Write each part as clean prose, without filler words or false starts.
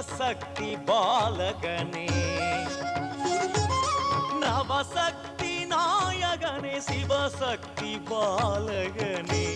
நவசக்தி பாலகனே, நவசக்தி நாயகனே, சிவசக்தி பாலகனே.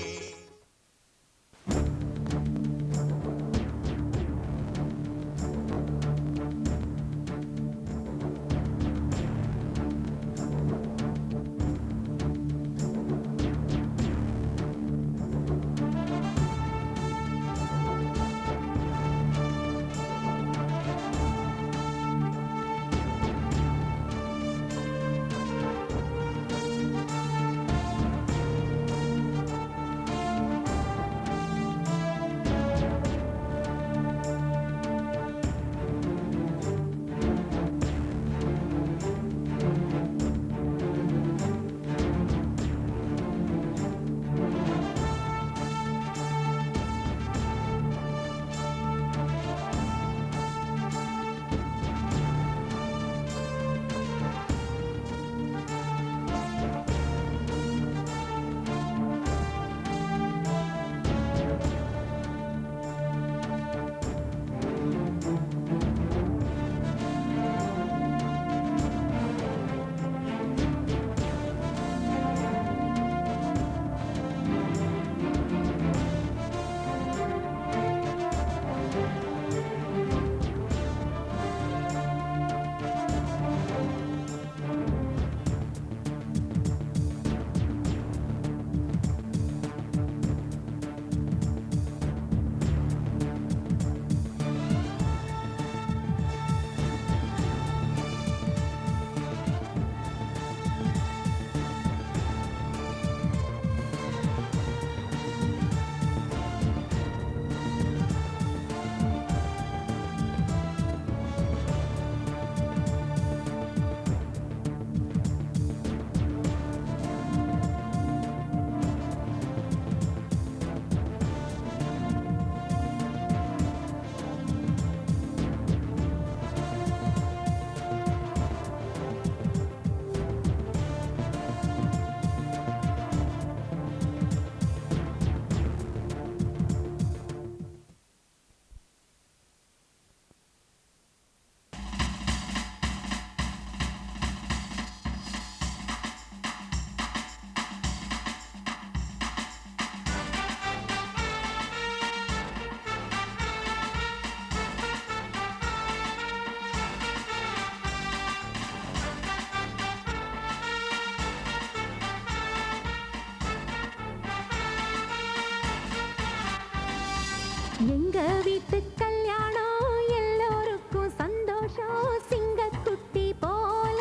எங்க வீட்டு கல்யாணம் எல்லோருக்கும் சந்தோஷம், சிங்கக்குட்டி போல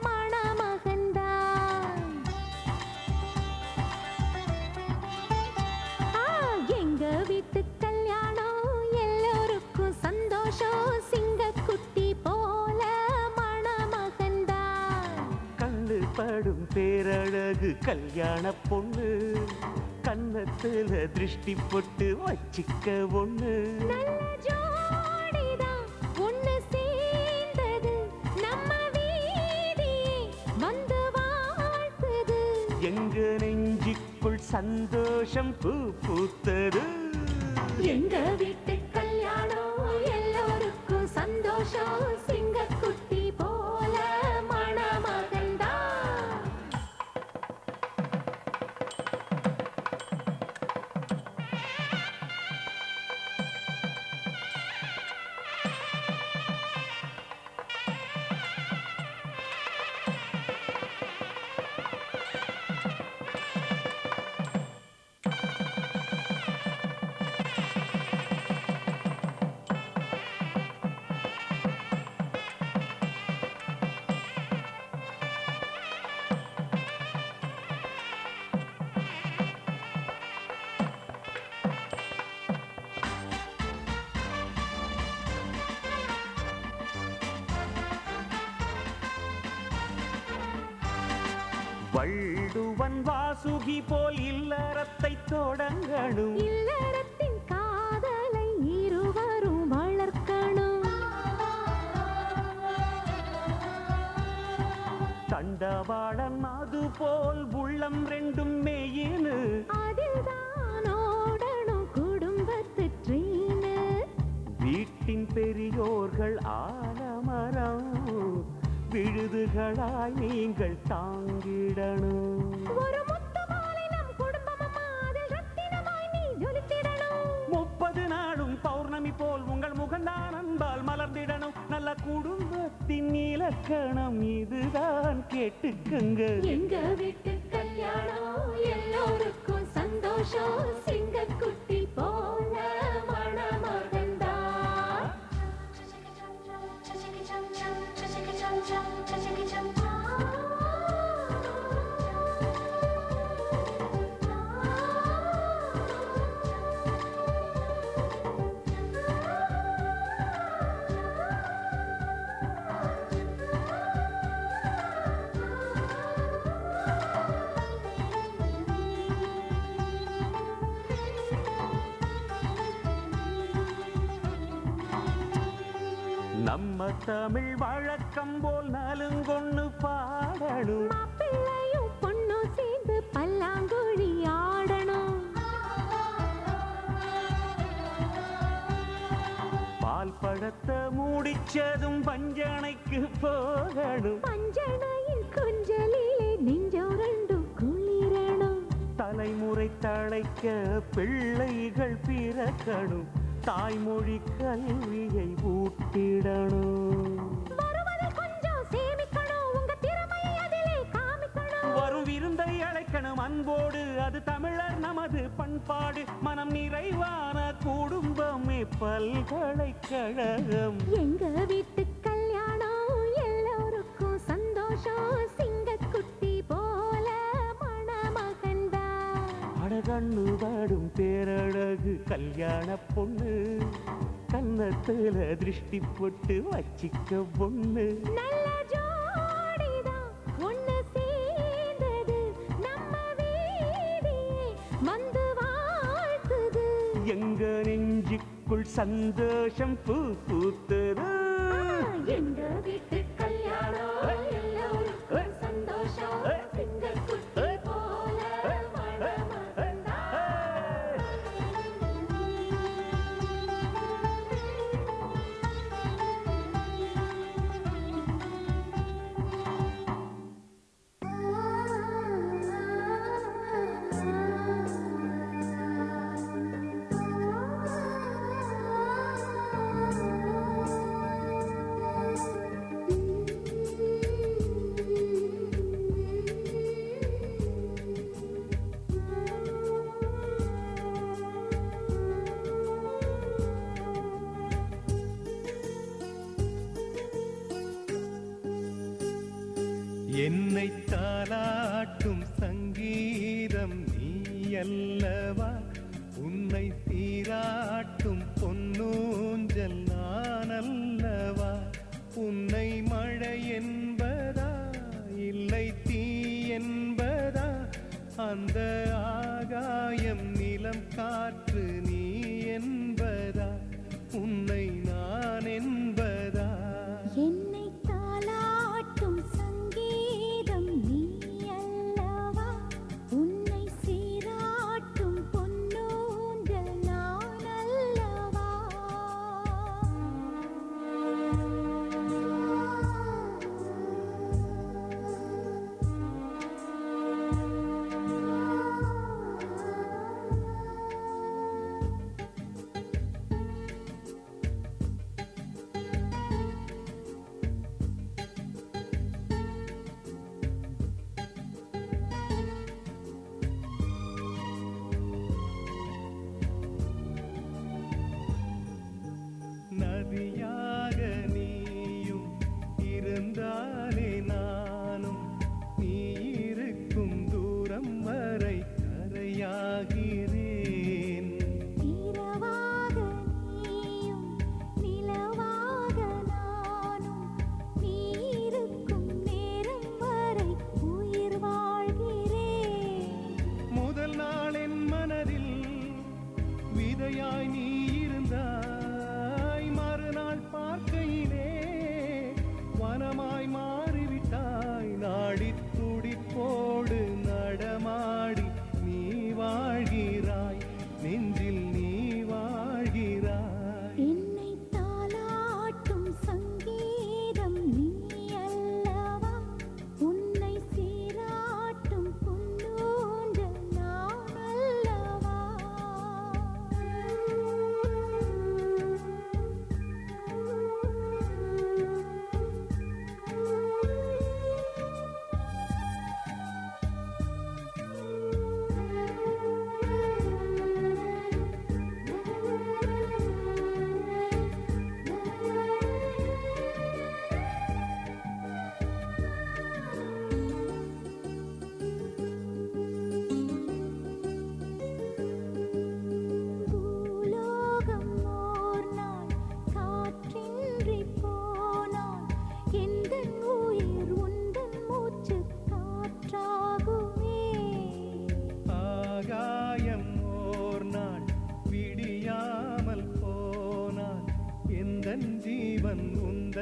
மணமகன்தான். எங்க வீட்டு கல்யாணம் எல்லோருக்கும் சந்தோஷம், சிங்கக்குட்டி போல மணமகன்தான். கண்ணு படும் பேரழகு கல்யாண பொண்ணு, கண்ணத்துல திருஷ்டி போட்டு வச்சிக்க ஒண்ணு. நல்ல ஜோடிதான் ஒண்ணு சேர்ந்தது, நம்ம வீதியே வந்து வாழ்த்துது. எங்க நெஞ்சுக்குள் சந்தோஷம் பூ பூத்தது. எங்க வீட்டு கல்யாணம் எல்லோருக்கும் சந்தோஷம், சிங்கக்குட்டி போல மணமகன்தான். வள்ளுவன் வாசுகி போல் இல்லறத்தை தொடங்கணும், இல்லறத்தின் காதலை இருவரும் வளர்க்கணும். தண்டவாளன் அது போல் உள்ளம் ரெண்டும் மேயினு, அதில்தான் ஓடணும் குடும்பத்து ட்ரெயின். வீட்டின் பெரிய பெரியோர்கள் ஆலமரம் விழுதுகளாய் நீங்கள் தாங்கிடணும். ஒரு முத்து மாலை நம் குடும்பமம்மா, அதில் ரத்தினமாய் நீ ஜொலித்திடணும். 30 நாளும் பௌர்ணமி போல் உங்கள் முகந்தான் அன்பால் மலர்ந்திடணும். நல்ல குடும்பத்தின் இலக்கணம் இதுதான், கேட்டுக்குங்க. எங்க வீட்டு கல்யாணம் எல்லோருக்கும் சந்தோஷம், சிங்கக்குட்டி போல மணமகன்தான். நம்ம தமிழ் வழக்கம் போல் நலுங்கொன்னு பாடணும். மாப்பிள்ளையும் பொண்ணும் சேர்ந்து பல்லாங்குழி ஆடணும். பால் பழத்தை மூடிச்சதும் பஞ்சனைக்கு போகணும். பஞ்சனையில் கொஞ்சலிலே நெஞ்சம் ரெண்டும் குளிரணும். தலைமுறை தழைக்க பிள்ளைகள் பிறக்கணும். தாய்மொழி கல்வியை ஊட்டிடணும். வருவதில் கொஞ்சம் சேமிக்கணும், உங்க திறமையை அதிலே காமிக்கணும். வரும் விருந்தை அழைக்கணும் அன்போடு, அது தமிழர் நமது பண்பாடு. மனம் நிறைவான குடும்பமே பல்கலைக்கழகம். எங்க வீட்டு கல்யாணம் எல்லோருக்கும் சந்தோஷம், சிங்கக்குட்டி போல மணமகன்தான். அழகண்ணு பாடும் பேரழகு கல்யாண பொண்ணு, கன்னத்துல திருஷ்டி போட்டு வச்சிக்க பொண்ணு. நல்ல ஜோடிதான் ஒண்ணு சேர்ந்தது, நம்ம வீதியே வந்து வாழ்த்துது. எங்க நெஞ்சுக்குள் சந்தோஷம் பூ பூத்தது. எங்க வீட்டு கல்யாணம் எல்லோருக்கும் சந்தோஷம், சிங்கக்குட்டி போல மணமகன்தான். என்னை தாலாட்டும் சங்கீதம் நீ அல்லவா, உன்னை சீராட்டும் பொன்னூஞ்சல் நான் அல்லவா. உன்னை மழை என்பதா இல்லை தீ என்பதா, அந்த ஆகாயம் நிலம் காற்று நீ என்பதா, உன்னை நான் என்பதா. என்னை தாலாட்டும் சங்கீதம் நீ அல்லவா, உன்னை சீராட்டும் பொன்னூஞ்சல் நான் அல்லவா.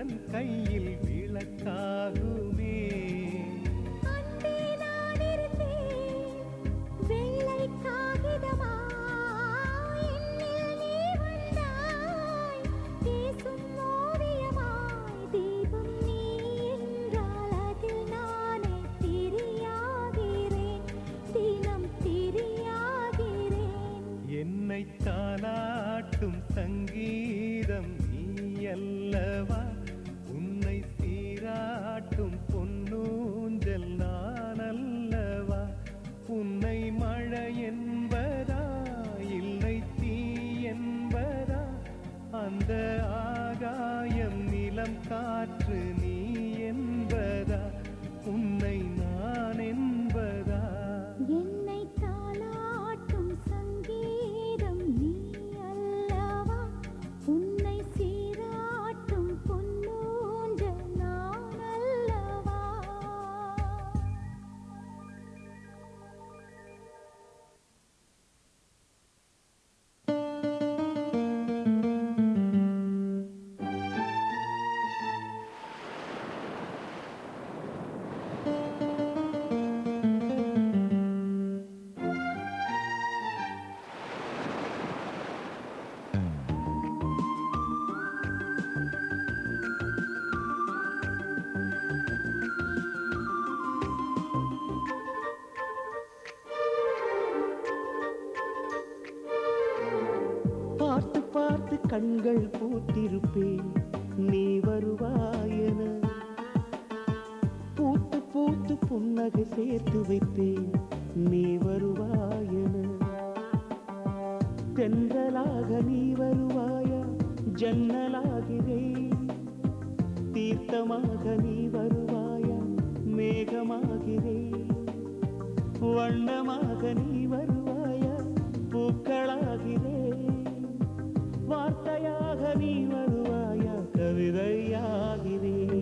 உந்தன் கையில் விளக்காகுமே. அன்பே நான் இருந்தேன் வெள்ளை காகிதமாய், என்னில் நீ வந்தாய் பேசும் ஓவியமாய். தீபம் நீ என்றால் அதில் நானே திரியாகிறேன், தினம் திரியாகிறேன். என்னை தாலாட்டும் சங்கீதம் நீ அல்லவா, உன்னை சீராட்டும் பொன்னூஞ்சல் நான் அல்லவா. உன்னை மழை என்பதா இல்லை தீ என்பதா, அந்த ஆகாயம் நிலம் காற்று நீ என்பதா, உன்னை நான் என்பதா. என்னை தாலாட்டும் சங்கீதம் நீ அல்லவா, உன்னை சீராட்டும் பொன்னூஞ்சல் நான் அல்லவா. பார்த்து பார்த்து கண்கள் பூத்திருப்பேன் நீ வருவாயென, பூத்து பூத்து புன்னகை சேர்த்து வைப்பேன் நீ வருவாயென. தென்றலாக நீ வருவாயா, ஜன்னலாகிறேன். தீர்த்தமாக நீ வருவாயா, மேகமாகிறேன். வண்ணமாக நீ வருவாயா, பூக்களாகிறேன். வார்த்தையாக நீ வருவாயா, கவிதையாகிறேன்.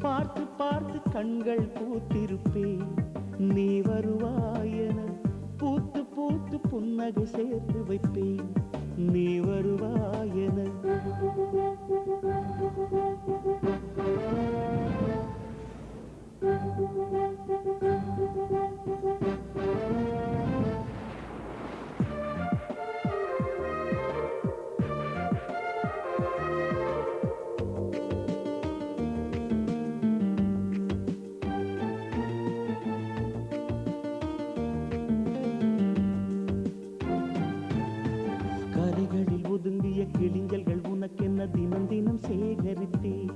பார்த்து பார்த்து கண்கள் பூத்திருப்பேன் நீ வருவாயென, பூத்து பூத்து புன்னகை சேர்த்து வைப்பேன் நீ வருவாயென. கரைகளில் ஒதுங்கிய கிளிஞ்சல்கள் உனக்கென்ன தினம் தினம் சேகரித்தேன்.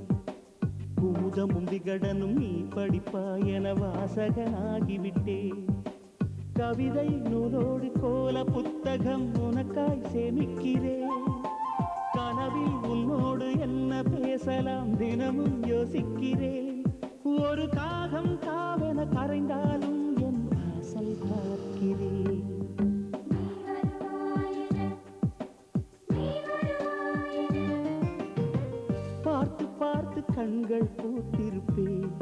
குமுதமும் விகடனும் நீ படிப்பாய் என வாசகனாகிவிட்டேன். கவிதை நூலோடு கோல புத்தகம் உனக்காய் சேமிக்கிறேன். கனவில் உன்னோடு என்ன பேசலாம் தினமும் யோசிக்கிறேன். ஒரு காகம் காவென கரைந்தாலும் என் வாசல் பார்க்கிறேன். பார்த்து பார்த்து கண்கள் பூத்திருப்பேன்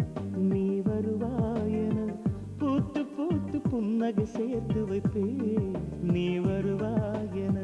நீ வருவாயென, பூத்து பூத்து புன்னகை சேர்த்து வைப்பேன் நீ வருவாயென.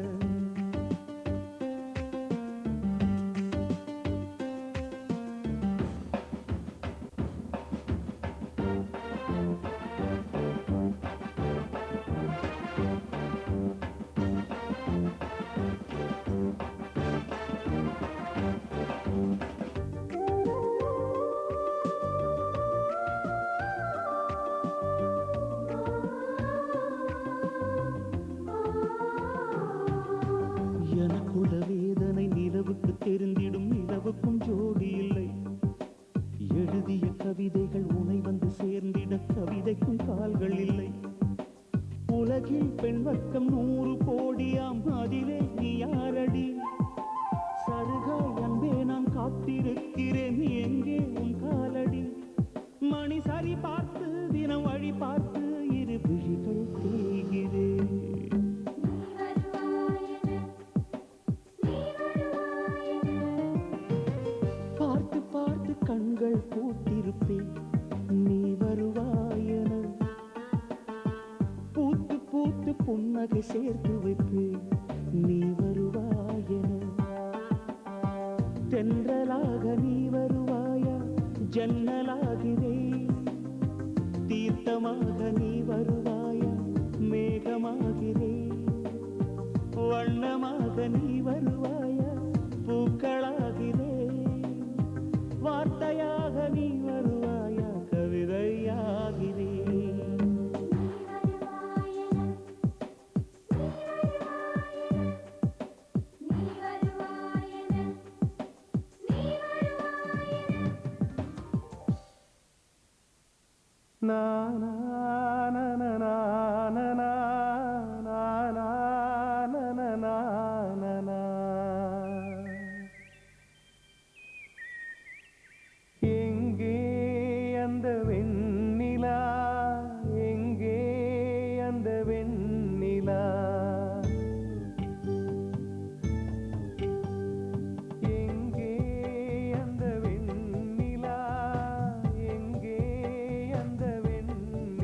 எனக்குள்ள வேதனை நிலவுக்கு தெரிந்திடும், நிலவுக்கும் ஜோடி இல்லை. எழுதிய கவிதைகள் உனை வந்து சேர்ந்திட கவிதைக்கும் கால்கள் இல்லை. உலகில் பெண் வர்க்கம் 100 கோடியாம், அதிலே நீ யாரடி? சருகாய் அன்பே நான் காத்திருக்கிறேன், எங்கே உன் காலடி? மணி சரி பார்த்து தினம் வழி பார்த்து இரு விழிகள் தேய்கிறேன். பார்த்து பார்த்து கண்கள் பூத்திருப்பேன் நீ வருவாயென, பூத்து பூத்து புன்னகை சேர்த்து வைப்பேன் தென்றலாக நீ வருவாயா ஜன்னலாகிறேன் தீர்த்தமாக நீ வருவாயா மேகமாகிறேன் வண்ணமாக நீ வருவாயா பூக்களாகிறேன் வார்த்தையாக நீ வருவாயா கவிதையாகிறேன் na na na na na na na na na na na na na எங்கே அந்த வெண்ணிலா எங்கே அந்த வெண்ணிலா எங்கே அந்த வெண்ணிலா எங்கே அந்த வெண்ணிலா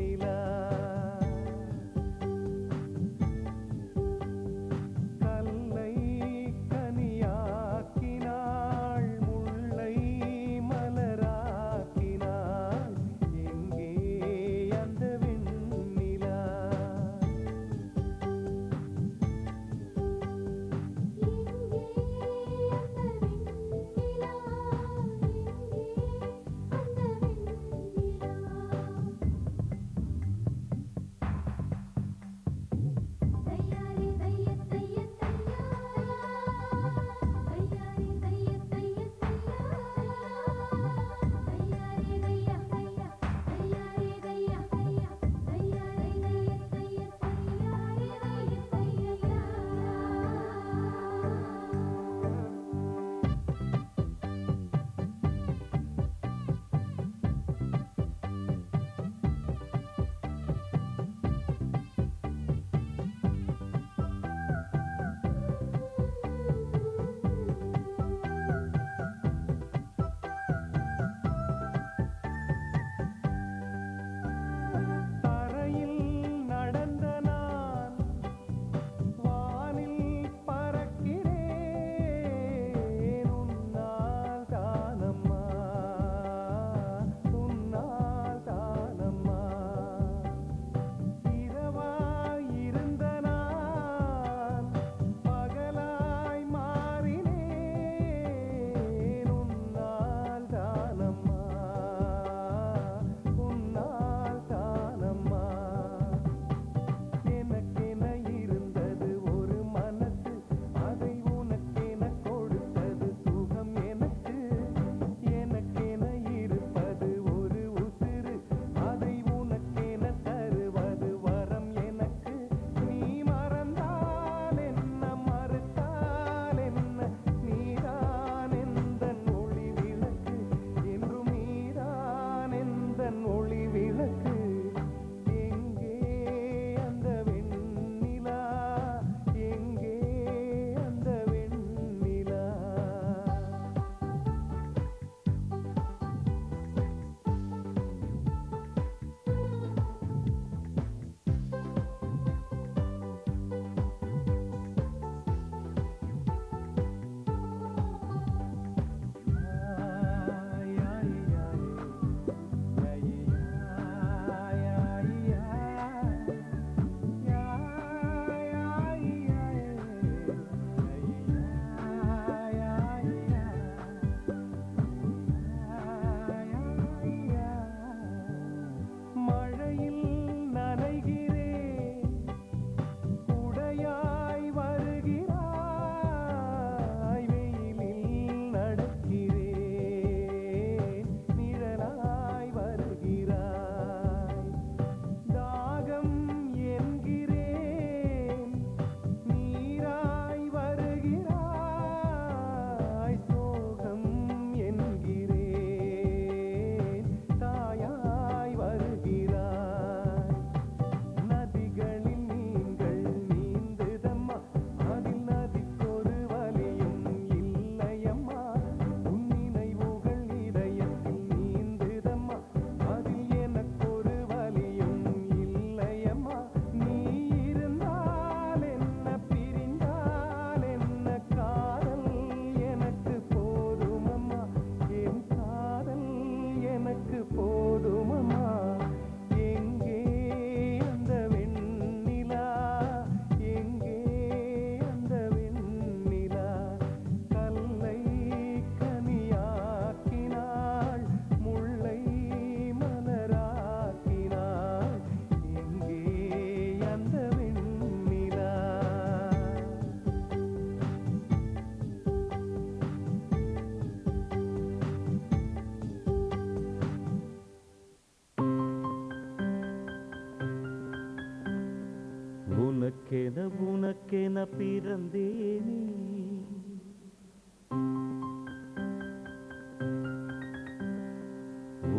உனக்கென உனக்கென பிறந்தேனே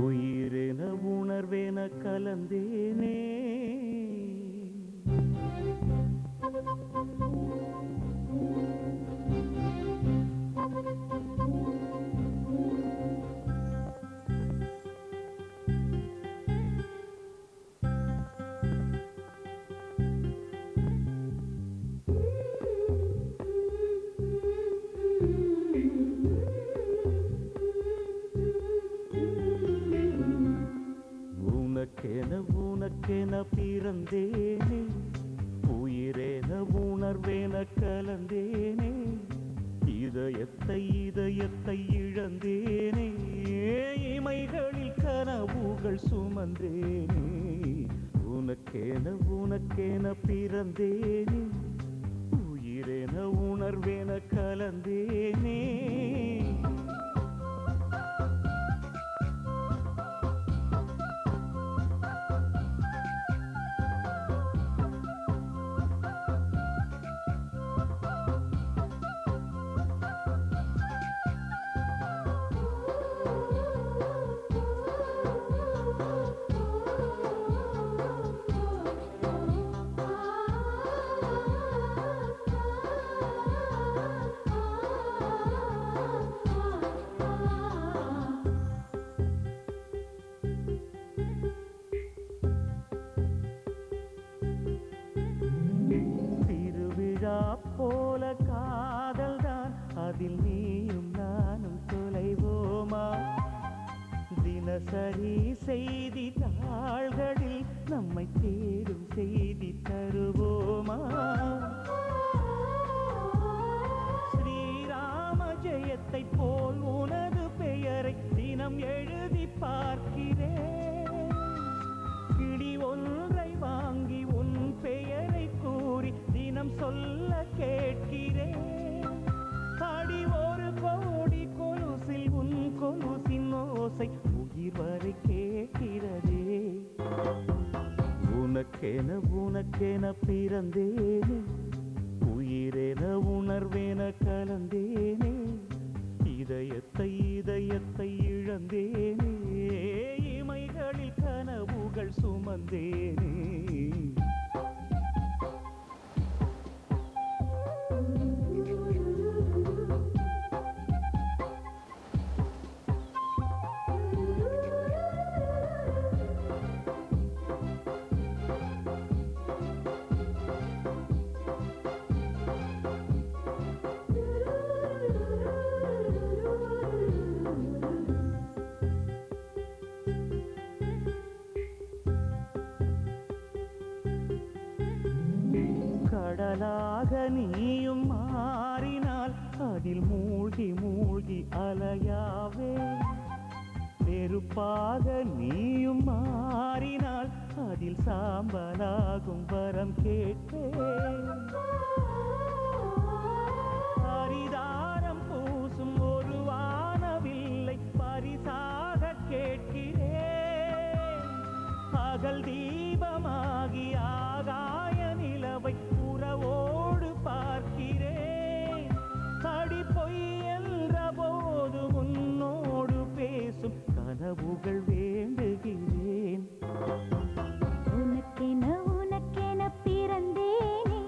உயிரென உணர்வேன கலந்தேனே உனக்கென உனக்கென பிறந்தேனே உயிரென உணர்வேன கலந்தேனே இதயத்தை இதயத்தை இழந்தேனே இமைகளில் கனவுகள் சுமந்தேனே உனக்கென உனக்கென பிறந்தேனே உயிரென உணர்வேன கலந்தேனே போல காதல்தான் அதில் நீயும் நானும் தொலைவோமா தினசரி செய்தி தாள்களில் நம்மை தேடும் செய்தி தருவோமா ஸ்ரீராம ஜெயத்தை போல் உனது பெயரை தினம் எழுதி பார்க்கிறேன் கிளி ஒன்றை வாங்கி உன் பெயரை கூறி தினம் சொல்ல கேட்கிறேன் அடி ஒரு கோடி கொலுசில் உன் கொலுசின் ஓசை உயிர் வரை கேட்கிறதே உனக்கென உனக்கென பிறந்தேனே உயிரென உணர்வேன கலந்தேனே இதயத்தை இதயத்தை இழந்தேனே இமைகளில் கனவுகள் சுமந்தேனே கடலாக நீயும் மாறினால் அதில் மூழ்கி மூழ்கி அலையாவே நெருப்பாக நீயும் மாறினால் அதில் சாம்பலாகும் வரம் கேட்பேன் பரிதாரம் பூசும் ஒரு வானவில்லை பரிசாக கேட்கிறேன் பகல் தீபமாகி ஆகாய நிலவை உறவோடு பார்க்கிறேன் அடி பொய் என்ற போது உன்னோடு பேசும் கனவுகள் வேண்டுகிறேன் உனக்கென உனக்கென பிறந்தேனே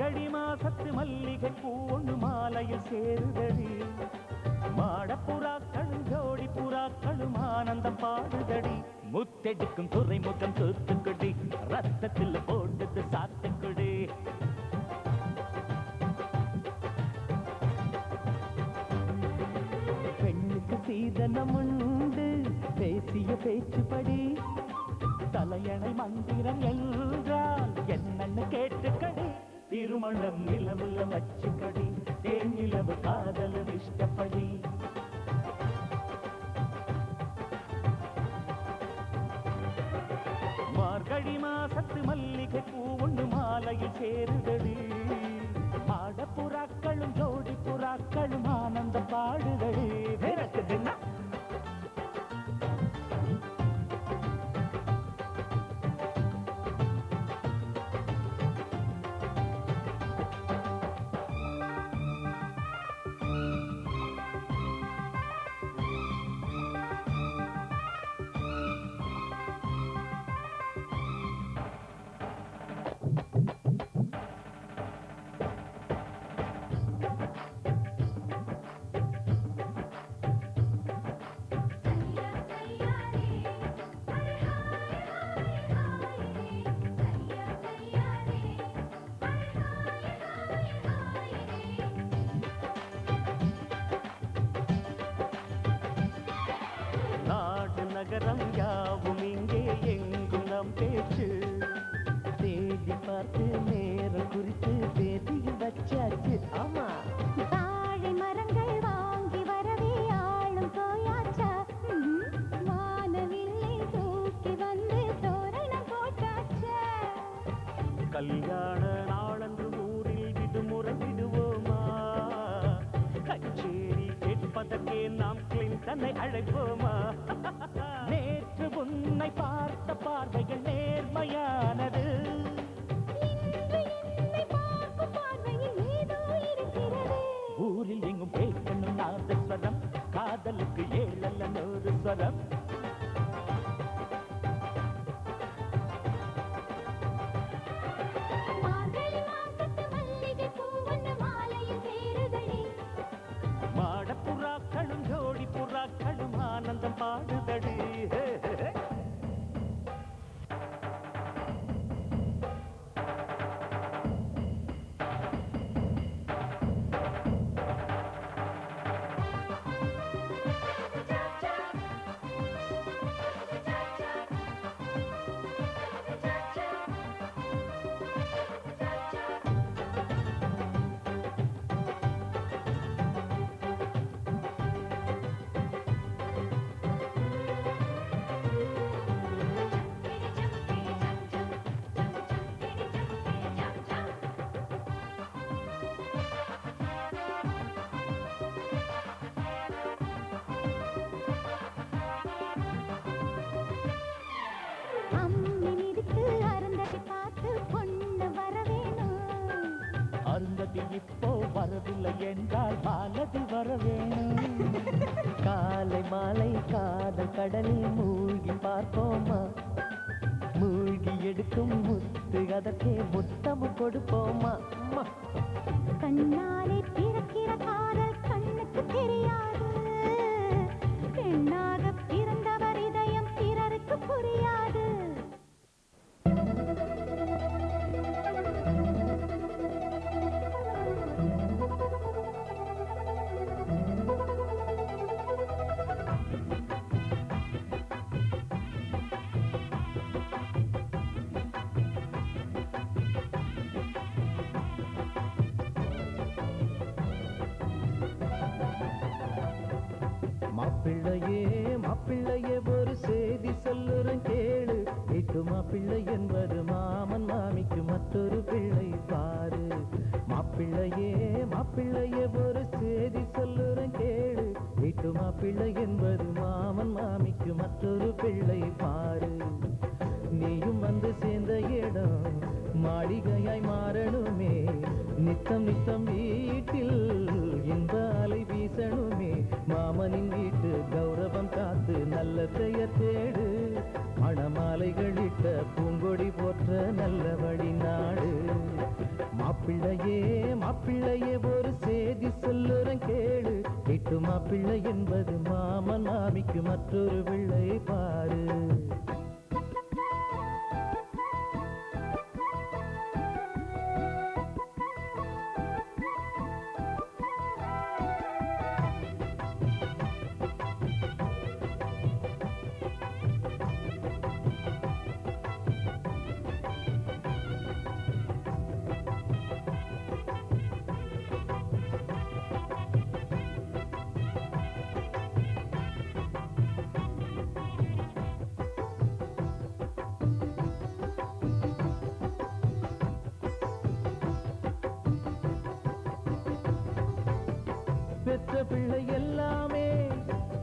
மார்கழி மாசத்து மல்லிகை பூ ஒண்ணு மாலையில் சேருதடி மாடப்புறாக்களும் ஜோடி புறாக்களும் ஆனந்தம் பாடுதடி முத்தெடுக்கும் துறைமுகம் தூத்துக்குடி ரத்தத்தில் போட்டது சாத்துக்குடி பெண்ணுக்கு சீதனம் உண்டு பேசிய பேச்சுப்படி தலையணை மந்திரம் என்றால் என்னன்னு கேட்டுக்கடி திருமணம் நிலவுல வச்சுக்கடி தேன் நிலவு காதல் இஷ்டப்படி மார்கழி மாசத்து மல்லிகை பூ ஒண்ணு மாலையில் சேருதடி மாடப்புறாக்களும் ஜோடி புறாக்களும் ஆனந்தம் பாடுதடி விரட்டுதுன்னா நகரம் யாவும் இங்கே எங்கும் நம் பேச்சு தேடி பார்த்து நேரம் குறித்து பேசி வச்சாச்சு ஆமா வாழை மரங்கள் வாங்கி வரவே ஆளும் போயாச்சா வானவில்லை தூக்கி வந்து தோரணம் போட்டாச்சா கல்யாண நாளன்று ஊரில் விடுமுறை விடுவோமா கச்சேரி கேட்பதற்கே நாம் கிளின்டனை அழைப்போமா நேற்று உன்னை பார்த்த பார்வைகள் நேர்மையானது இன்று என்னை பார்க்கும் பார்வையில் ஏதோ இருக்கிறது ஊரில் எங்கும் கேட்கணும் நாதஸ்வரம் காதலுக்கு 7 அல்ல 100 ஸ்வரம் மார்கழி மாசத்து மல்லிகை பூ ஒண்ணு மாலையில் சேருதடி மாடப்புறாக்களும் ஜோடி புறாக்களும் ஆனந்தம் பாடுதடி அம்மி மிதித்து அருந்ததி பார்த்து பொண்ணு வரவேணும் அருந்ததி இப்போ வரவில்லை என்றால் மாலதி வரவேணும் காலை மாலை காதல் கடலில் மூழ்கி பார்ப்போமா மூழ்கி எடுக்கும் முத்து அதற்கே முத்தம் கொடுப்போமா கண்ணாலே பிறக்கிற காதல் கண்ணுக்கு தெரியாது பெண்ணாக பிறந்தவர் இதயம் பிறருக்கு புரியாது மாப்பிள்ளையே மாப்பிள்ளையே ஒரு செய்தி சொல்லுறேன் கேளு வீட்டு மாப்பிள்ளை என்பது மாமன் மாமிக்கு மற்றொரு பிள்ளை பாரு மாப்பிள்ளையே மாப்பிள்ளையே ஒரு செய்தி சொல்லுறேன் கேளு வீட்டு மாப்பிள்ளை என்பது மாமன் மாமிக்கு மற்றொரு பிள்ளை பாரு நீயும் வந்து சேர்ந்த இடம் மாளிகையாய் மாறணுமே நித்தம் நித்தம் வீட்டில் இன்ப அலை வீசணுமே மாமனின் வீட்டு கௌரவம் காத்து நல்ல பெயர் தேடு மணமாலைகளிட்ட பூங்கொடி போற்ற நல்ல வழி நாடு மாப்பிள்ளை மாப்பிள்ளையே மாப்பிள்ளையே ஒரு செய்தி சொல்லுறேன் கேளு. வீட்டு மாப்பிள்ளை என்பது மாமன் மாமிக்கு மற்றொரு பிள்ளை பாரு. பெற்ற பிள்ளை எல்லாமே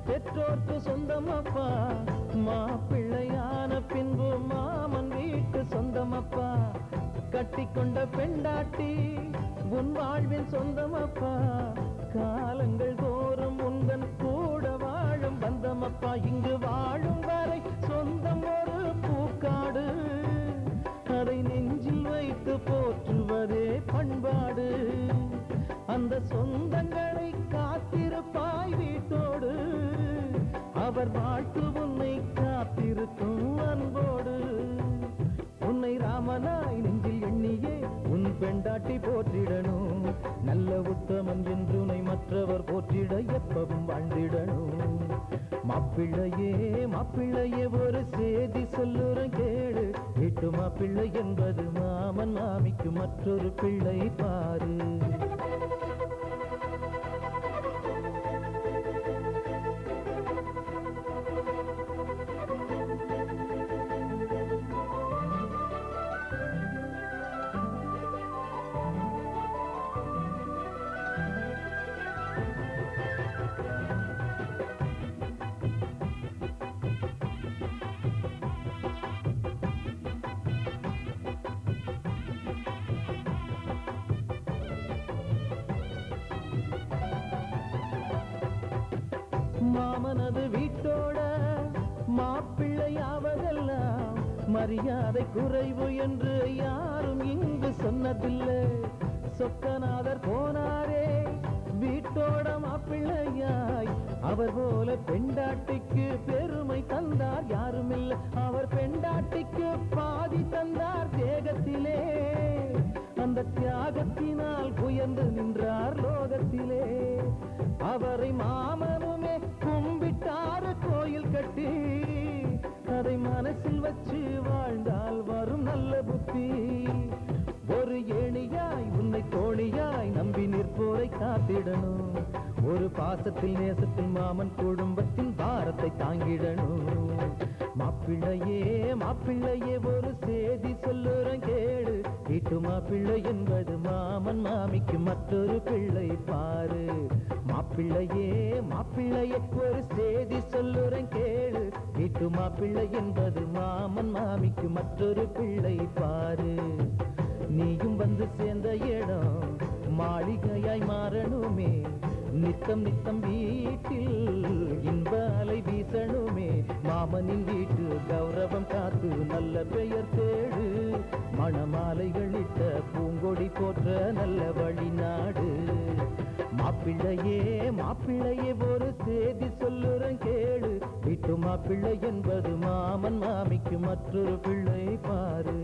பெற்றோர்க்கு சொந்தமப்பா. மாப்பிள்ளையான பின்பு மாமன் வீட்டு சொந்தமப்பா. கட்டிக்கொண்ட பெண்டாட்டி உன் வாழ்வின் சொந்தமப்பா. காலங்கள் தோறும் உந்தன் கூட வாழும் பந்தமப்பா. இங்கு வாழும் வரை சொந்தம் ஒரு பூக்காடு. அதை நெஞ்சில் வைத்து போற்றுவதே பண்பாடு. அந்த சொந்தங்களை காத்திருப்பாய் வீட்டோடு. அவர் வாழ்த்து உன்னை காத்திருக்கும் அன்போடு. உன்னை ராமனாய் நெஞ்சில் எண்ணியே உன் பெண்டாட்டி போற்றிடணும். நல்ல உத்தமன் என்று உன்னை மற்றவர் போற்றிட எப்பவும் வாழ்ந்திடணும். மாப்பிள்ளையே மாப்பிள்ளையே ஒரு செய்தி சொல்லுறேன் கேளு. வீட்டு மாப்பிள்ளை என்பது மாமன் மாமிக்கு மற்றொரு பிள்ளை பாரு. மாமனது வீட்டோட மாப்பிள்ளையாவதெல்லாம் மரியாதை குறைவு என்று யாரும் இங்கு சொன்னதில்லை. சொக்கநாதர் போனாரே வீட்டோட மாப்பிள்ளையாய். அவர் போல பெண்டாட்டிக்கு பெருமை தந்தார் யாரும் இல்லை. அவர் பெண்டாட்டிக்கு பாதி தந்தார் தேகத்திலே. அந்த தியாகத்தினால் உயர்ந்து நின்றார் லோகத்திலே. அவரை மாமனுமே கும்பிட்டாரு கோயில் கட்டி. அதை மனசில் வச்சு வாழ்ந்தால் வரும் நல்ல புத்தி. ஒரு ஏணியாய் உன்னை தோழியாய் நம்பி நிற்போரை காத்திடணும். ஒரு பாசத்தில் நேசத்தில் மாமன் குடும்பத்தின் பாரத்தை தாங்கிடணும். மாப்பிள்ளையே மாப்பிள்ளையே ஒரு செய்தி சொல்லுறேன் கேளு. வீட்டு மாப்பிள்ளை என்பது மாமன் மாமிக்கு மற்றொரு பிள்ளை பாரு. மாப்பிள்ளையே மாப்பிள்ளையே ஒரு செய்தி சொல்லுறேன் கேளு. வீட்டு மாப்பிள்ளை என்பது மாமன் மாமிக்கு மற்றொரு பிள்ளை பாரு. நீயும் வந்து சேர்ந்த இடம் மாளிகையாய் மாறணுமே. நித்தம் நித்தம் வீட்டில் இன்ப அலை வீசணுமே. மாமனின் வீட்டு கௌரவம் காத்து நல்ல பெயர் தேடு. மணமாலைகளிட்ட பூங்கொடி போற்ற நல்ல வழிநாடு. மாப்பிள்ளையே மாப்பிள்ளையே ஒரு செய்தி சொல்லுறேன் கேளு. வீட்டு மாப்பிள்ளை என்பது மாமன் மாமிக்கு மற்றொரு பிள்ளை பாரு.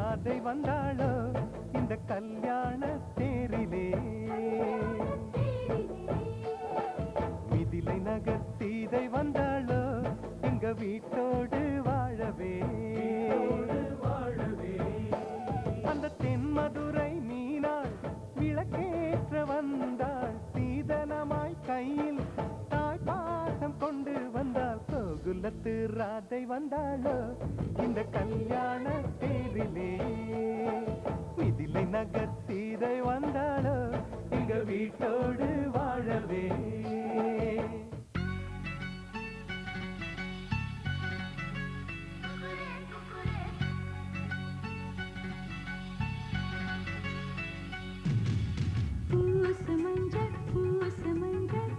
ராதை வந்தாளோ இந்த கல்யாண தேரிலே மிதிலை நகர் சீதை வந்தாளோ எங்க வீட்டோடு வாழவே அந்த தென்மதுரை மீனாள் விளக்கேற்ற வந்தாள் சீதனமாய் கையில் தாய் பாசம் கொண்டு வந்தாள் கோகுலத்து ராதை வந்தாளோ இந்த கல்யாண தேரிலே மிதிலை நகர் சீதை வந்தாளோ எங்க வீட்டோடு வாழவே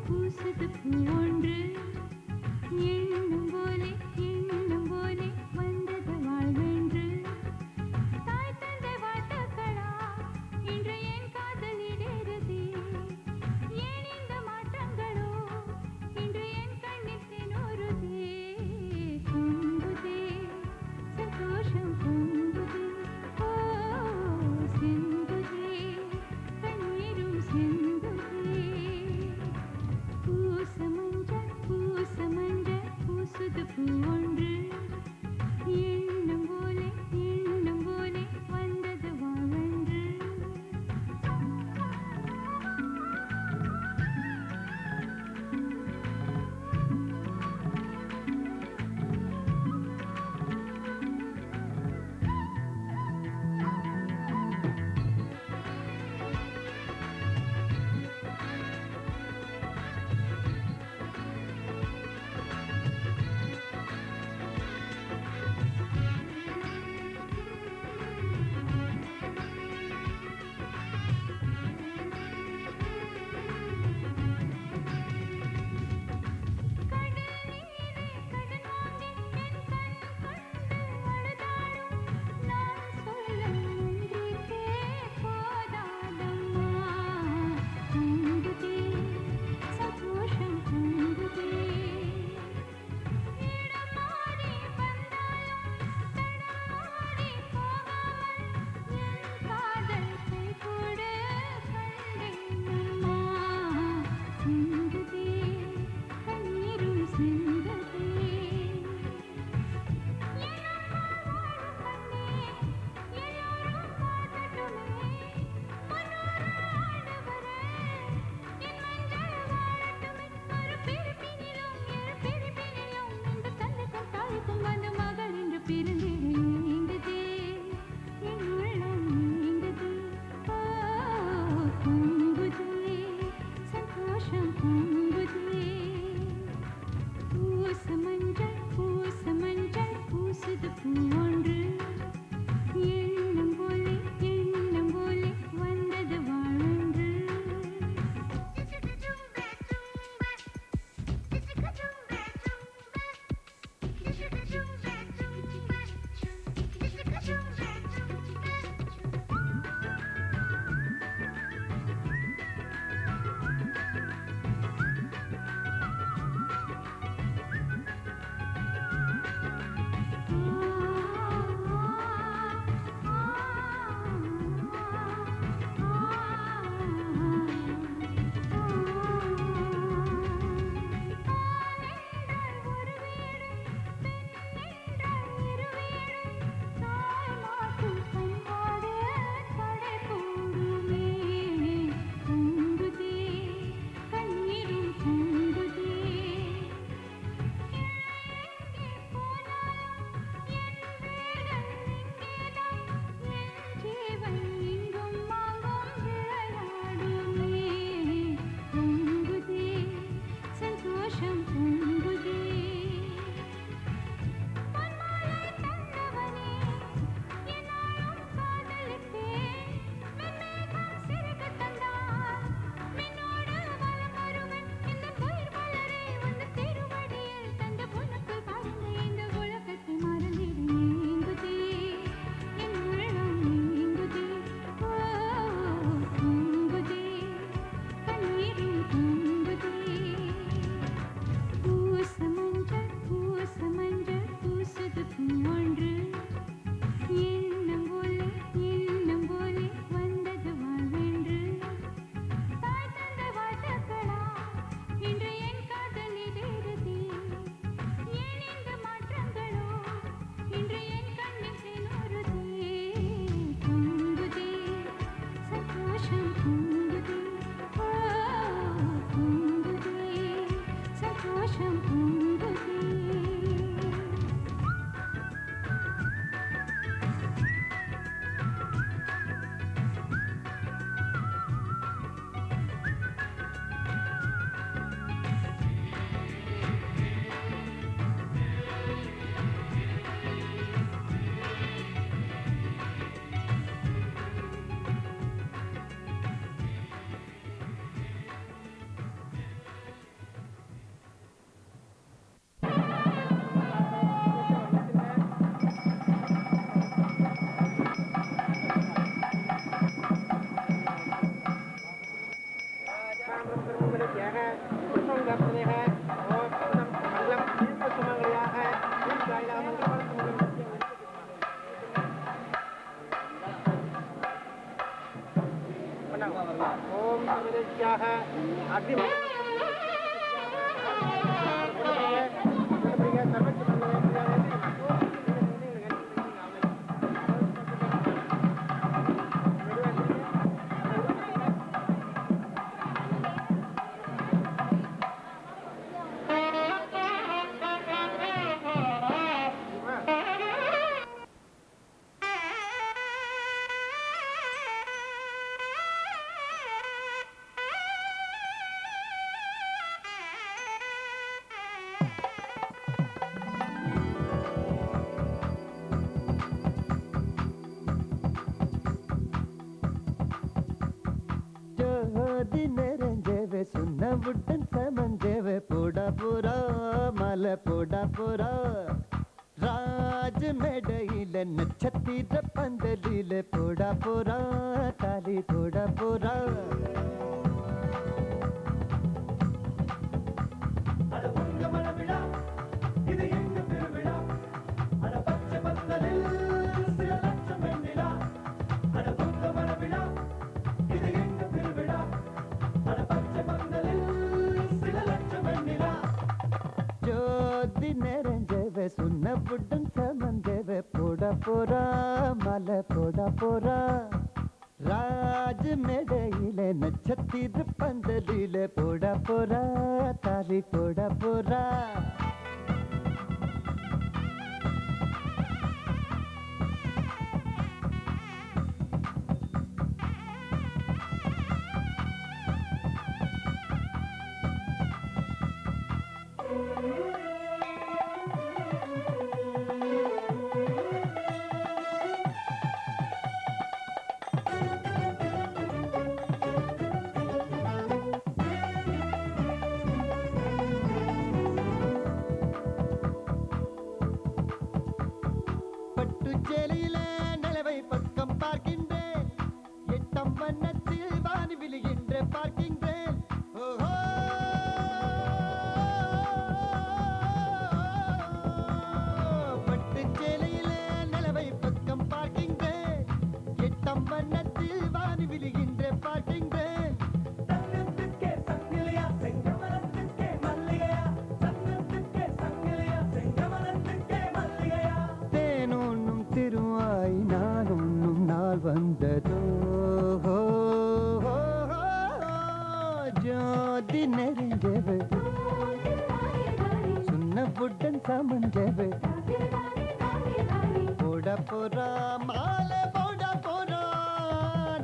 பூசது பூவொன்று எண்ணம் போலே வந்தது வாழ்வென்று தாய் தந்தை வாழ்த்துக்களா இன்று என் காதல் இடேறுதே ஏன் இந்த மாற்றங்களோ இன்று என் கண்ணில் தினோருதே பொங்குதே சந்தோஷம் பொங்குதே ஓ செங்குதே கண்ணீரும் செங்குதே பூசுது பூவொன்று எண்ணம் போலே வந்தது வாழ்வென்று பூசுது பூவொன்று எண்ணம் போலே வந்தது வாழ்வென்று பூசும் சந்தோஷம் பொங்குதே. ஜோதி நிறைஞ்சவே சுண்ணவுடன் சமஞ்சவே போடா போரா மலை போடா போரா ராஜ மேடையில நட்சத்திர பந்தலில போடா போரா தாலி போடா போரா ஜோதி நிறைஞ்சவே சுண்ணவுடன் சமஞ்சவே போடா போரா மலை போடா போரா ராஜ மேடையில நட்சத்திர பந்தலில போடா போரா தாலி போடா போரா பட்டுச்சேலையில நிலவை பக்கம் பார்க்கின்றேன் எட்டம் வண்ணத்தில் வானி விழுகின்ற பார்க்கின்றேன் ஓஹோ பட்டுச்சேலையில நிலவை பக்கம் பார்க்கின்றேன் எட்டம் வண்ணத்தில் வானி விழுகின்ற பார்க்கின்றேன் தேனொன்னும் திருவாய் நான் ஒன்னும் நாள் வந்ததோ ஜோதி நெறிஞ்சவு சுண்ணவுடன் சமஞ்சவு போட போறா மாலை போட போறா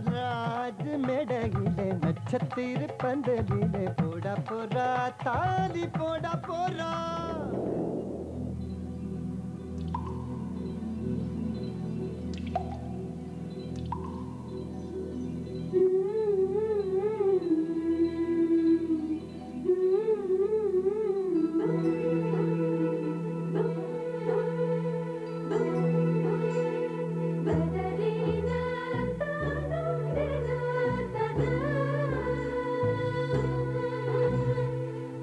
ராஜ மேடையிலே நட்சத்திர பந்தலிலே போட போறா தாலி போட போறா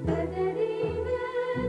Ba-da-dee-na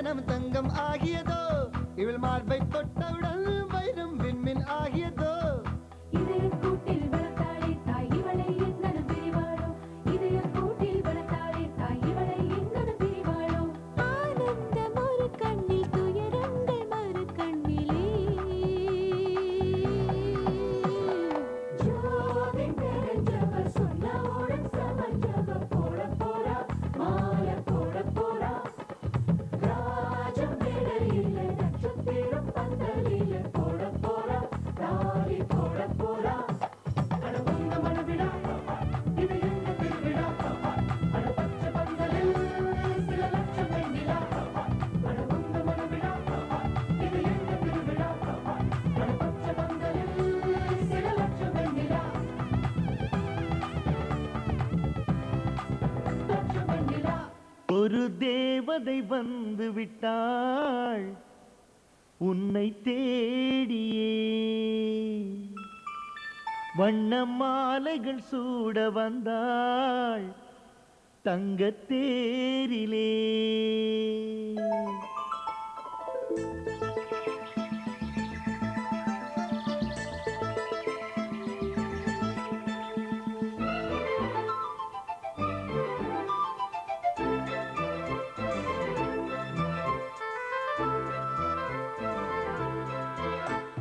மனம் தங்கம் ஆகியதோ இவள் மார்பை தொட்டவுடன் வைரம் விண்மின் ஆகியதோ இதய கூட்டில் வளர்த்தாளே தாய் இவளை எங்கனம் பிரிவாளோ இதய கூட்டில் வளர்த்தாளே தாய் இவளை எங்கனம் பிரிவாளோ ஆனந்தம் ஒரு கண்ணில் துயரங்கள் மறு கண்ணிலே ஜோதி தெரிஞ்சவர் சொன்னவுடன் சமஞ்சவர் போட போறா மாலை போட போறா ராஜம் மேடையில் நட்சத்திரம் பந்தலில் போட போறா தாலி போட போறா அட வந்த மனவிடா இது என்ன திருவிழா அட பச்சை பந்தலில் சில லட்சம் வெண்ணிலா அட வந்த மனவிடா இது என்ன திருவிழா அட பச்சை பந்தலில் சில லட்சம் வெண்ணிலா லட்சம் வெண்ணிலா ஒரு தேவதை வந்து விட்டாள் உன்னை தேடியே வண்ண மாலைகள் சூட வந்தாள் தங்கத் தேரிலே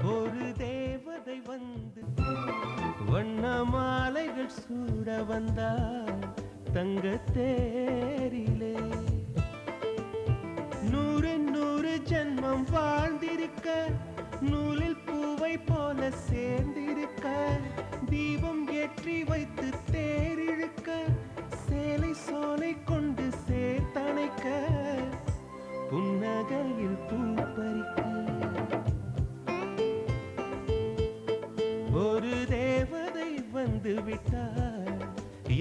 ஒரு தேவதை வந்து வண்ண மாலைகள் சூட வந்தாள் தங்கத் தேரிலே நூறு நூறு ஜென்மம் வாழ்ந்திருக்க நூலில் பூவை போல சேர்ந்திருக்க தீபம் ஏற்றி வைத்து தேரிழுக்க சேலை சோலை கொண்டு சேர்த்தணைக்க புன்னகையில் பூ பறிக்க ஒரு தேவதை வந்து விட்டாள்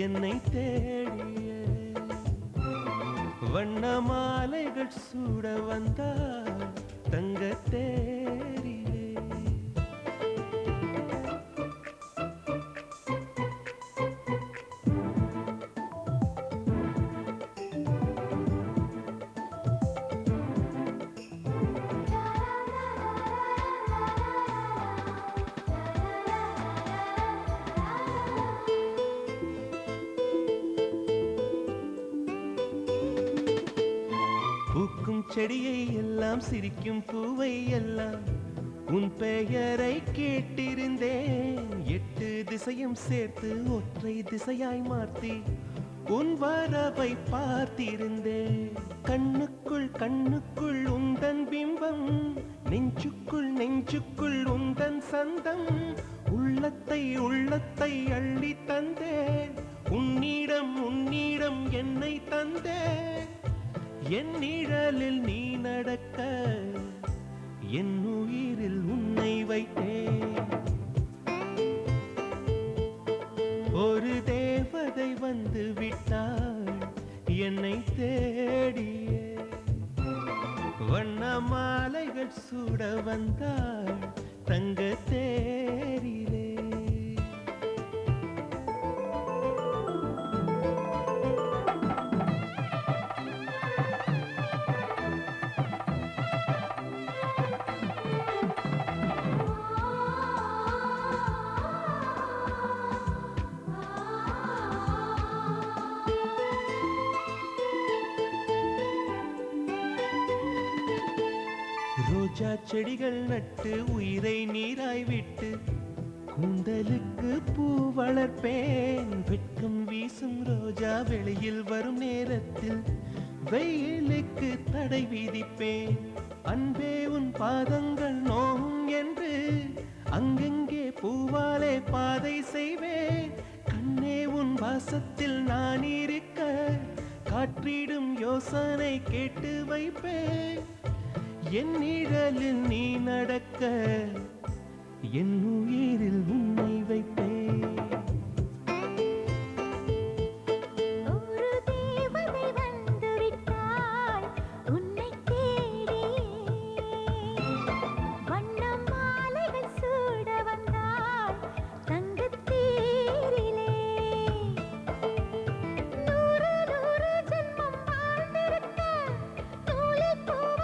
என்னை தேடிய வண்ண மாலைகள் சூட வந்தாள் தங்கத் தேரிலே பூக்கும் செடியை எல்லாம் சிரிக்கும் பூவை எல்லாம் உன் பெயரை கேட்டிருந்தேன் 8 திசையும் சேர்த்து ஒற்றை திசையாய் மாற்றி உன் வரவை பார்த்திருந்தேன் கண்ணுக்குள் கண்ணுக்குள் உந்தன் பிம்பம் நெஞ்சுக்குள் நெஞ்சுக்குள் உந்தன் சந்தம் உள்ளத்தை உள்ளத்தை அள்ளி தந்தேன் உன்னிடம் உன்னிடம் என்னை தந்தேன் என் நிழலில் நீ நடக்க என் உயிரில் உன்னை வைத்தேன் ஒரு தேவதை வந்து விட்டாள் என்னை தேடியே வண்ண மாலைகள் சூட வந்தாள் தங்கத் தேரிலே ரோஜா செடிகள் நட்டு உயிரை நீராய் விட்டு கூந்தலுக்கு பூ வளர்ப்பேன் வெட்கம் வீசும் ரோஜா வெளியில் வரும் நேரத்தில் வெயிலுக்கு தடை விதிப்பேன் அன்பே உன் பாதங்கள் நோகும் என்று அங்கெங்கே பூவாலே பாதை செய்வேன் கண்ணே உன் வாசத்தில் நான் இருக்க காற்றிடும் யோசனை கேட்டு வைப்பேன் என் நிழலில் நீ நடக்க என் உயிரில் உன்னை வைப்பேன் ஒரு தேவதை வந்து விட்டாள் உன்னை தேடியே வண்ண மாலைகள் சூட வந்தாள் தங்கத் தேரிலே நூறு நூறு ஜென்மம் வாழ்ந்திருக்க நூலில் பூவை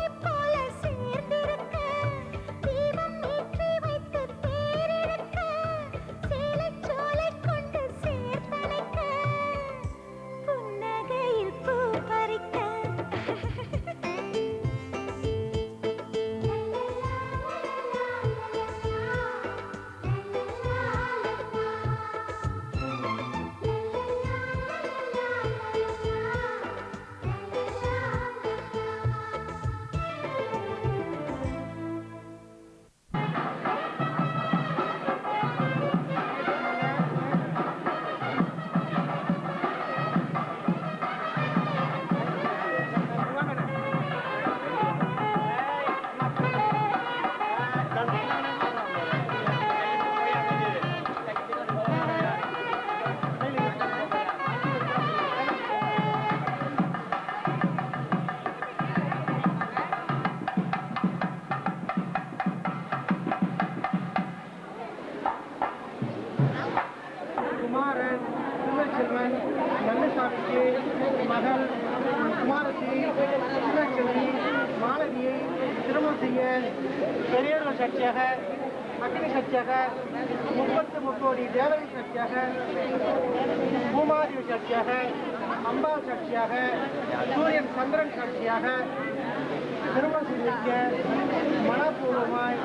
செய்ய பெரியவர்கள் சக்தியாக அக்னி சக்தியாக 33 கோடி தேவர்கள் சக்தியாக பூமாதேவி சக்தியாக அம்பாள் சக்தியாக சூரியன் சந்திரன் சக்தியாக திருமணம் செய்து வைக்க மனப்பூர்வமாய்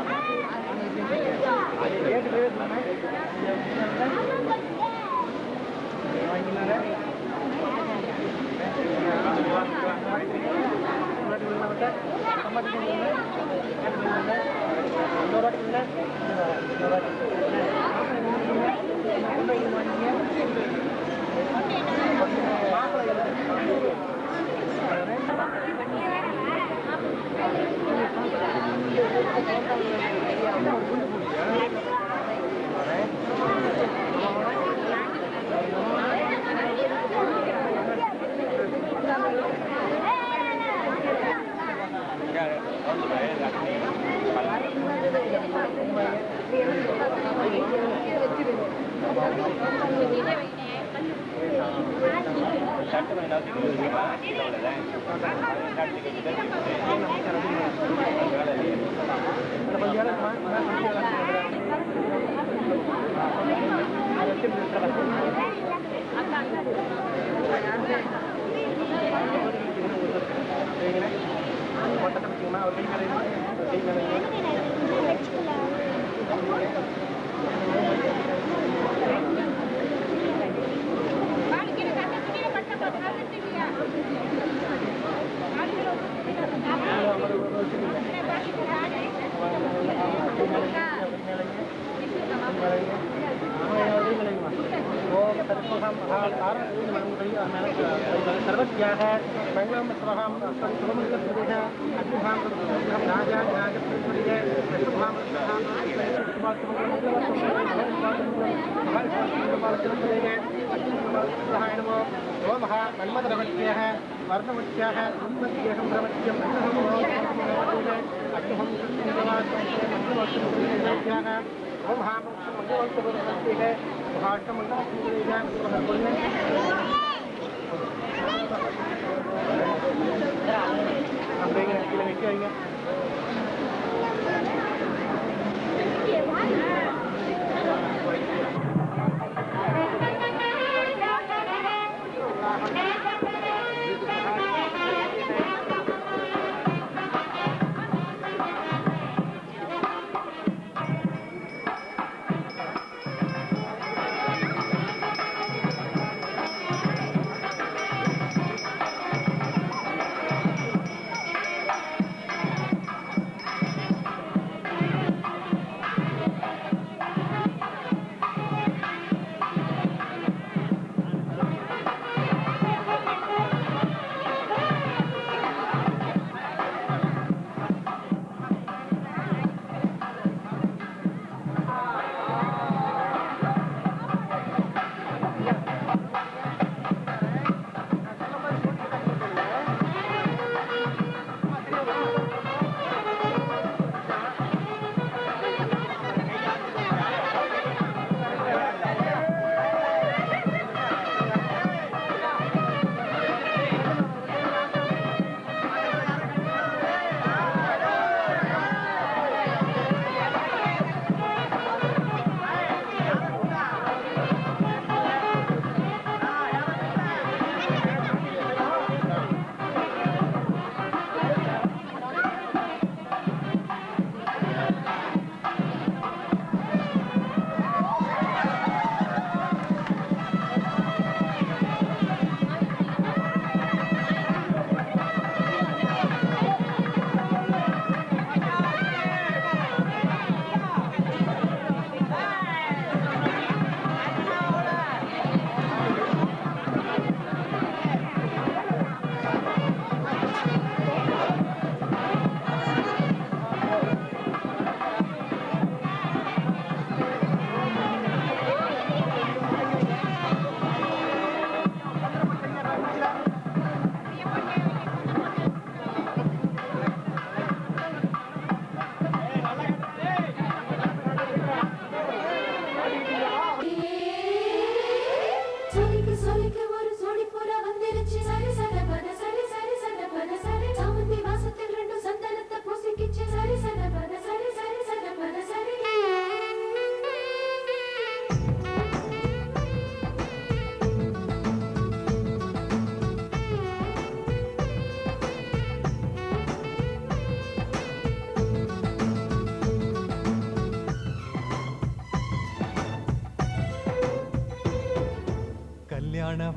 सर्वज्ञाः मंगलम स्वाहाम सुमंगलप्रदेशः अग्निभां राजा राजप्रतिपदे शुभां ओमः मन्मथरवत्याः वर्णवत्याः उत्पत्त्यहं प्रवत्यं अग्निहं ओम हां मंगलवत्याः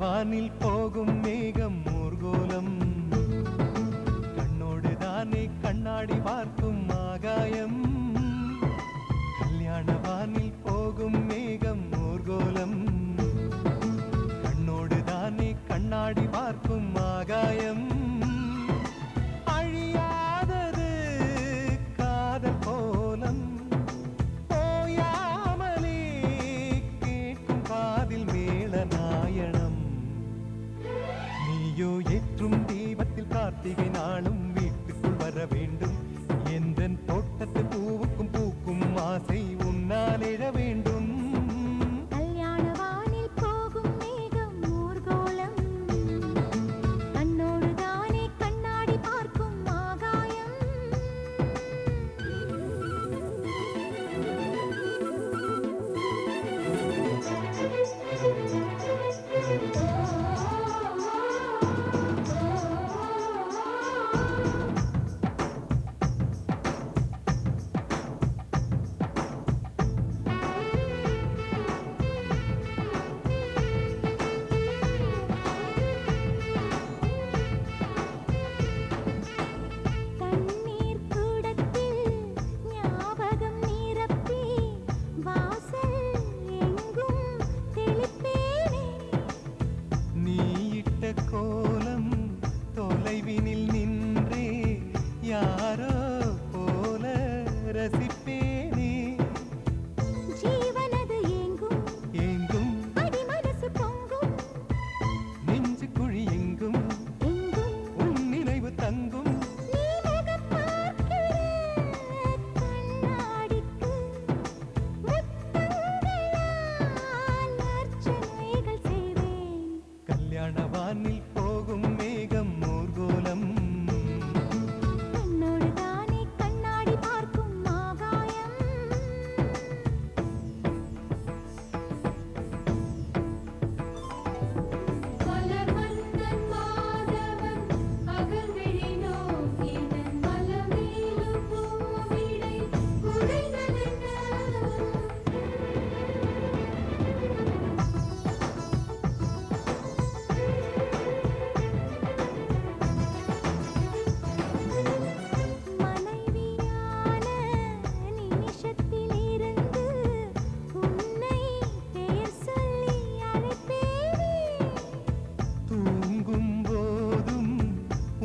வானில் போகும் மேகம் ஊர்கோலம் கண்ணோடு தானே கண்ணாடி பார்க்கும் ஆகாயம் கல்யாண வானில் போகும் மேகம் ஊர்கோலம் கண்ணோடு தானே கண்ணாடி பார்க்கும் ஆகாயம் அழியாதது காதல் கோலம் போயாமலே கேட்கும் காதில் மேள நாயணம் நீயோ ஏற்றும் தீபத்தில் கார்த்திகை நாளும் வீட்டுக்குள் வர வேண்டும் எந்தன் தோட்டத்து பூவுக்கும் பூக்கும் ஆசை உன்னால் எழ வேண்டும் கல்யாண வானில் போகும் மேகம் ஊர்கோலம் கண்ணோடு தானே கண்ணாடி பார்க்கும் ஆகாயம் தண்ணீர் குடத்தில் ஞாபகம் நிரப்பி வாசல் எங்கும் தெளிப்பேனே நீ இட்ட கோலம் தொலைவினில் நின்றே யாரோ போல ரசிப்பேனே ஜீவனது எங்கும் எங்கும் அடிமனசு பொங்கும் நெஞ்சு குழி எங்கும் எங்கும் உன் நினைவு தங்கும் நீ முகம் பார்க்கிற கண்ணாடிக்கு முத்தங்களால் அர்ச்சனைகள் செய்வேன் கல்யாண வானில் போகும் மேகம் ஊர்கோலம் கண்ணோடு தானே கண்ணாடி பார்க்கும் ஆகாயம் மலர் மன்னன் மாதவன் அகல்விழி நோக்கினன் மலமேலும் பூவிடை குடைந்ததென்ன மனைவியான நிமிஷத்திலிருந்து உன்னை பெயர் சொல்லி அழைப்பேனே தூங்கும் போதும்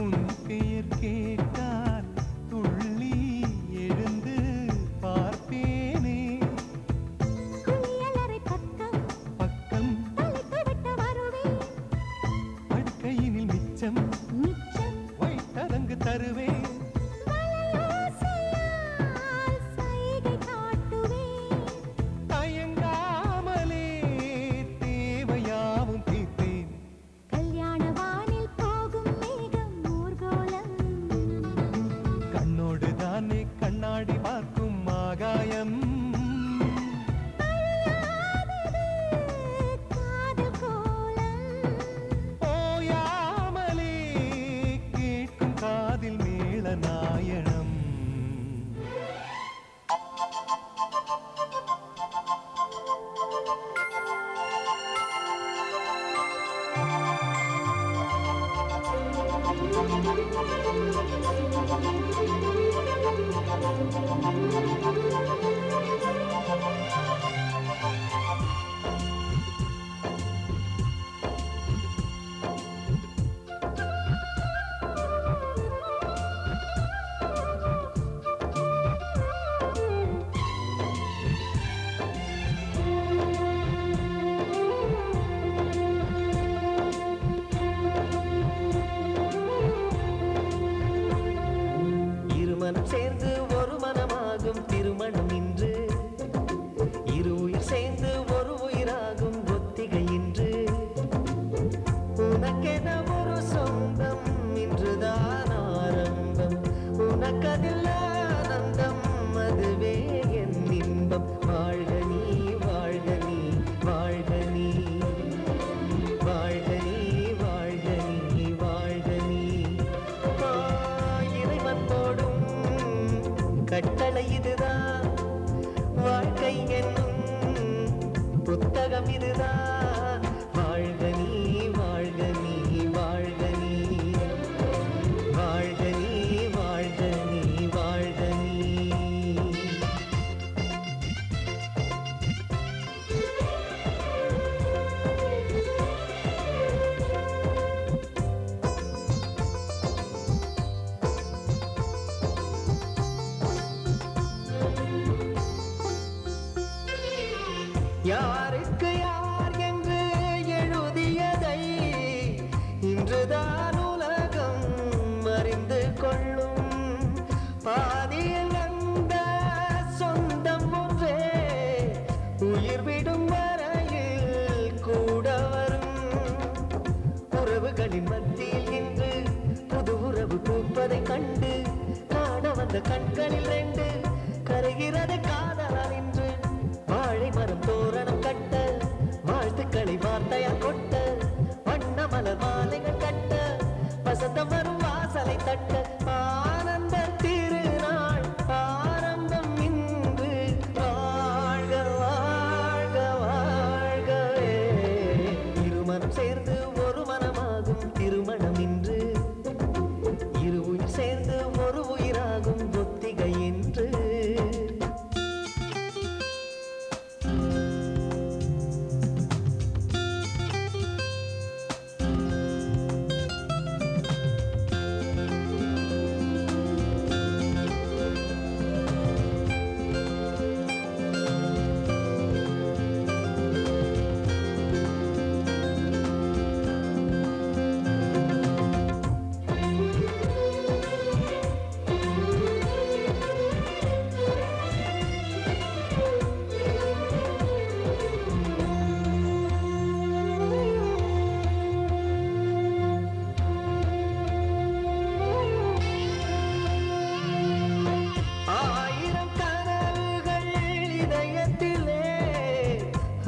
உன் பெயர் கேட்டால் துள்ளி எழுந்து பார்ப்பேனே குளியலறை பக்கம் பக்கம் தலை துவட்ட வருவேன் படுக்கையினில் மிச்சம் மிச்சம் வைத்ததங்கு தருவேன் வலையோசையால் சைகை காட்டுவேன் தயங்காமலே தேவையாவும் தீர்த்தேன் கல்யாண வானில் போகும் மேகம் ஊர்கோலம் கண்ணோடு தானே கண்ணாடி பார்க்கும் ஆகாயம் அழியாதது காதல் கோலம் ஓயாமலே கேட்கும் காதில் மேள நாயணம் இருமனம் சேர்ந்து ஒரு மனமாகும் திருமணம் இன்று இரு உயிர் சேர்ந்து ஒரு உயிராகும் ஒத்திகை இன்று உனக்கென ஒரு சொந்தம் இன்றுதான் ஆரம்பம் உனக்கதில் ஆனந்தம் அதுவே என் இன்பம் வாழ்க நீ வாழ்க நீ வாழ்க நீ வாழ்க நீ வாழ்க நீ வாழ்க நீ இறைவன் போடும் கட்டளை இதுதான் வாழ்க்கை என்னும் புத்தகம் இதுதான் வாழ்க நீ யாருக்கு யார் என்று எழுதியதை இன்றுதான் உலகம் அறிந்து கொள்ளும். பாதியில் அந்த சொந்தம் ஒன்றே உயிர் விடும் வரையில் கூட வரும். உறவுகளின் மத்தியில் இன்று புது உறவு பூப்பதை கண்டு காண வந்த கண்களில் ரெண்டு கரைகிறது காதலால் இன்று. வாழை மரம் தோரணம் கட்ட வாழ்த்துக்களை வார்த்தையால் கொட்ட வண்ண மலர் மாலைகள் கட்ட வசந்தம் வரும் வாசலை தட்ட ஆனந்த திருநாள் ஆரம்பம் இன்று. வாழ்க வாழ்க வாழ்கவே இருமனம் சேர்ந்து ஒரு மனமாகும் திருமணம் இன்று. இரு உயிர் சேர்ந்து ஒரு உயிராகும் ஒத்திகை என்று.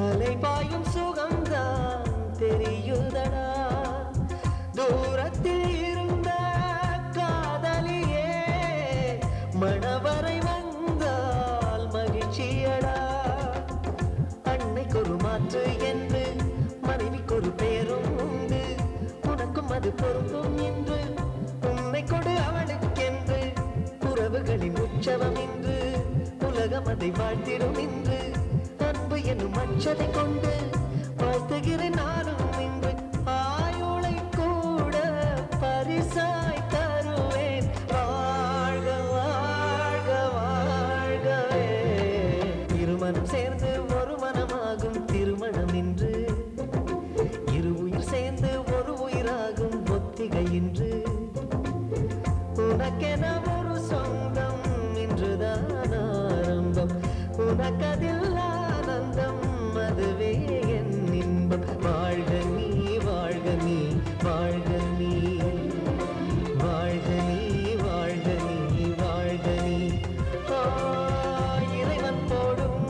அலைபாயும் சுகம்தான் தெரியுதடா. தூரத்தில் இருந்த காதலியே மணவரை வந்தால் மகிழ்ச்சியடா. அன்னைக்கு ஒரு மாற்று என்று மனைவிக்கு ஒரு பேரும் உண்டு. உனக்கும் அது பொருந்தும் என்று உன்னை கொடு அவளுக்கென்று. உறவுகளின் உற்சவம் இன்று உலகம் அதை வாழ்த்திடும் இன்று. அன்பு என்னும் அச்சதை கொண்டு வாழ்த்துகிறேன் நானும் இன்று. ஆயுளை கூட பரிசாய் தருவேன். வாழ்க வாழ்க வாழ்கவே இருமனம் சேர்ந்து ஒரு மனமாகும் திருமணம் இன்று. இரு உயிர் சேர்ந்து ஒரு உயிராகும் ஒத்திகை இன்று. உனக்கென ஒரு சொந்தம் இன்றுதான் ஆரம்பம். உனக்கதில் ஆனந்தம் அதுவே என் இன்பம். வாழ்க நீ வாழ்க நீ வாழ்க நீ வாழ்க நீ வாழ்க நீ வாழ்க நீ. இறைவன் போடும்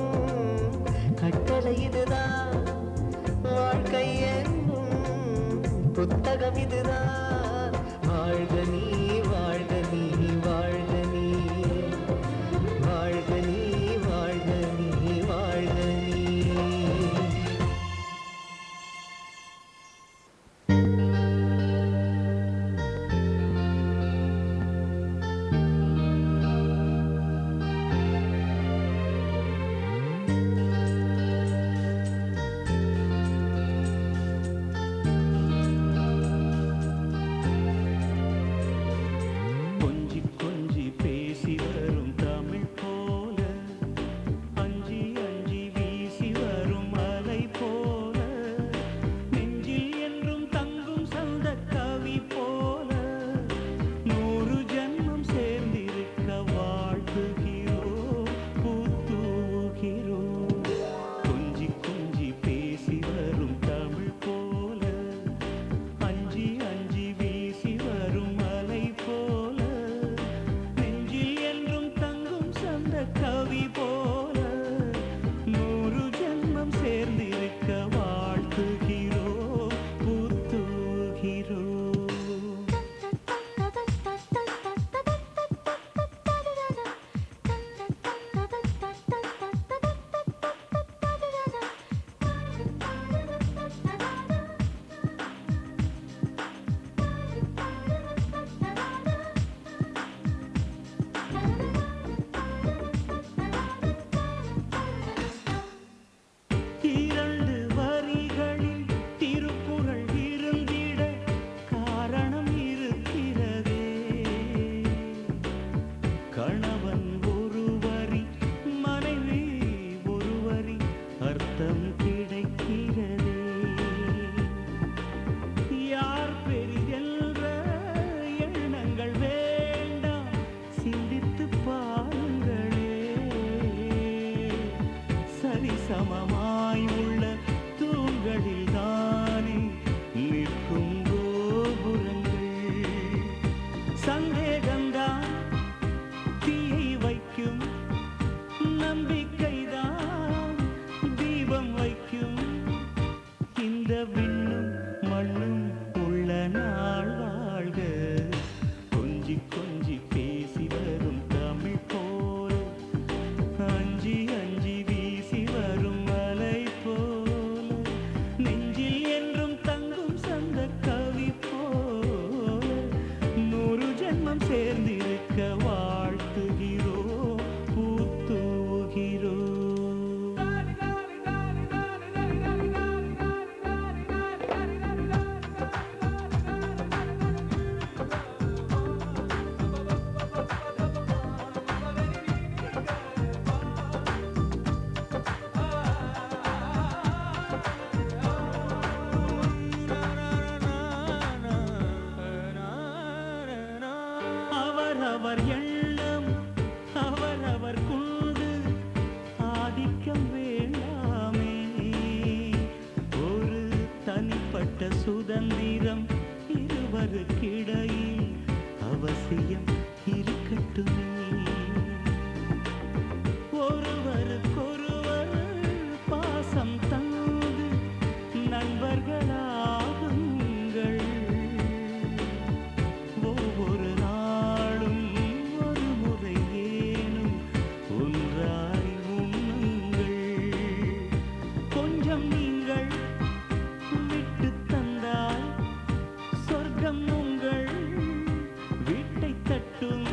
கட்டளை இதுதான். வாழ்க்கை என்னும் புத்தகம் இதுதான். வாழ்க நீ வாழ்க நீ வாழ்க அவரவர் எண்ணம் அவரவர் கொண்டு ஆதிக்கம் வேண்டாமே. ஒரு தனிப்பட்ட சுதந்திரம் இருவருக்கிடையில் அவசியம் இருக்கட்டுமே. ஒருவருக்கொருவர் பாசம் தந்து நண்பர்களாகுங்கள். ஒவ்வொரு நாளும் ஒரு முறை ஏனும் ஒன்றாய் உண்ணுங்கள். கொஞ்சம் நீங்கள் விட்டு தந்தால் சொர்க்கம் உங்கள் வீட்டை தட்டும்.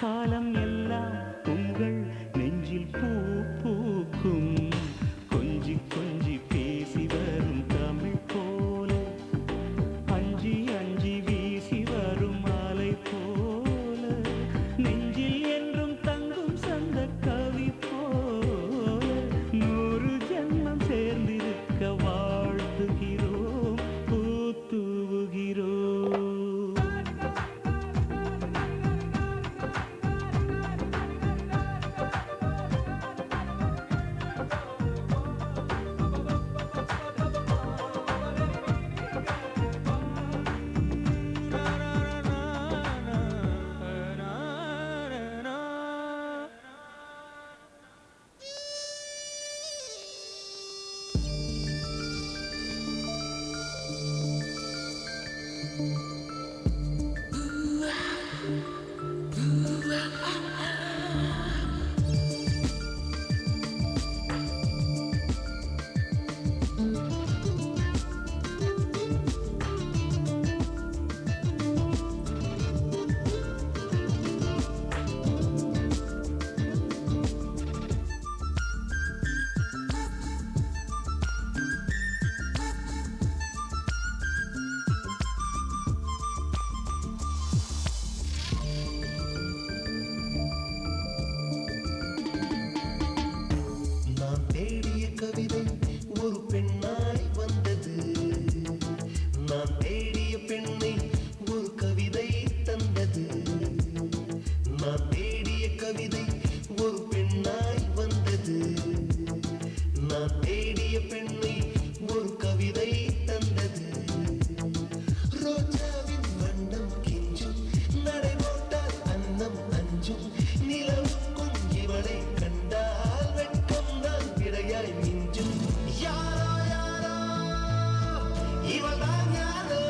காலம் எல்லாம் உங்கள் நெஞ்சில் பூ பூக்கும். கொஞ்சி கொஞ்சி பேசி வரும் தமிழ் போல அஞ்சி அஞ்சி வீசி வரும் மாலை போல நெஞ்சில் என்றும் தங்கும் சந்த கவி போல 100 ஜென்மம் சேர்ந்திருக்க வாழ்த்துகிறோம் பூத்துவுகிறோம். நான் தேடிய கவிதை ஒரு பெண்ணாய் வந்தது. நான் தேடிய பெண்ணை ஒரு கவிதை தந்தது. நான் தேடிய கவிதை ஒரு பெண்ணாய் வந்தது. நான் தேடிய பெண்ணை ஒரு கவிதை தந்தது. ரோஜாவின் வண்ணம் கெஞ்சும் நடைபோட்டால் அன்னம் அஞ்சும். நிலவுக்கும் இவளை கண்டால் வெட்கம் தான் விடையாய் மிஞ்சும். யாரோ யாரோ இவள்தான் யாரோ.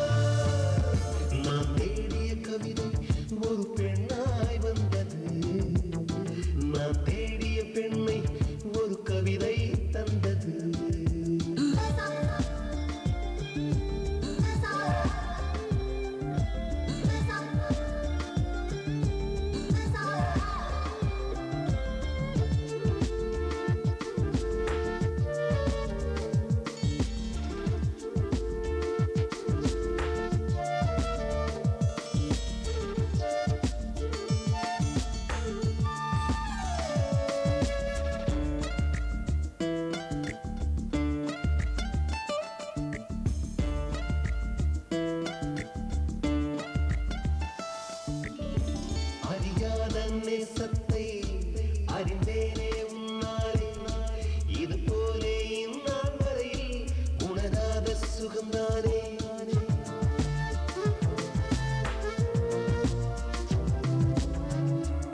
நான் தேடிய கவிதை ஒரு பெண்ணாய் வந்தது. நான் தேடிய பெண்ணை ஒரு கவிதை தந்தது. அறியாத நேசத்தை அறிந்தேனே உன்னாலே. இது போலே இந்நாள் வரையில் உணராத சுகம்தானே.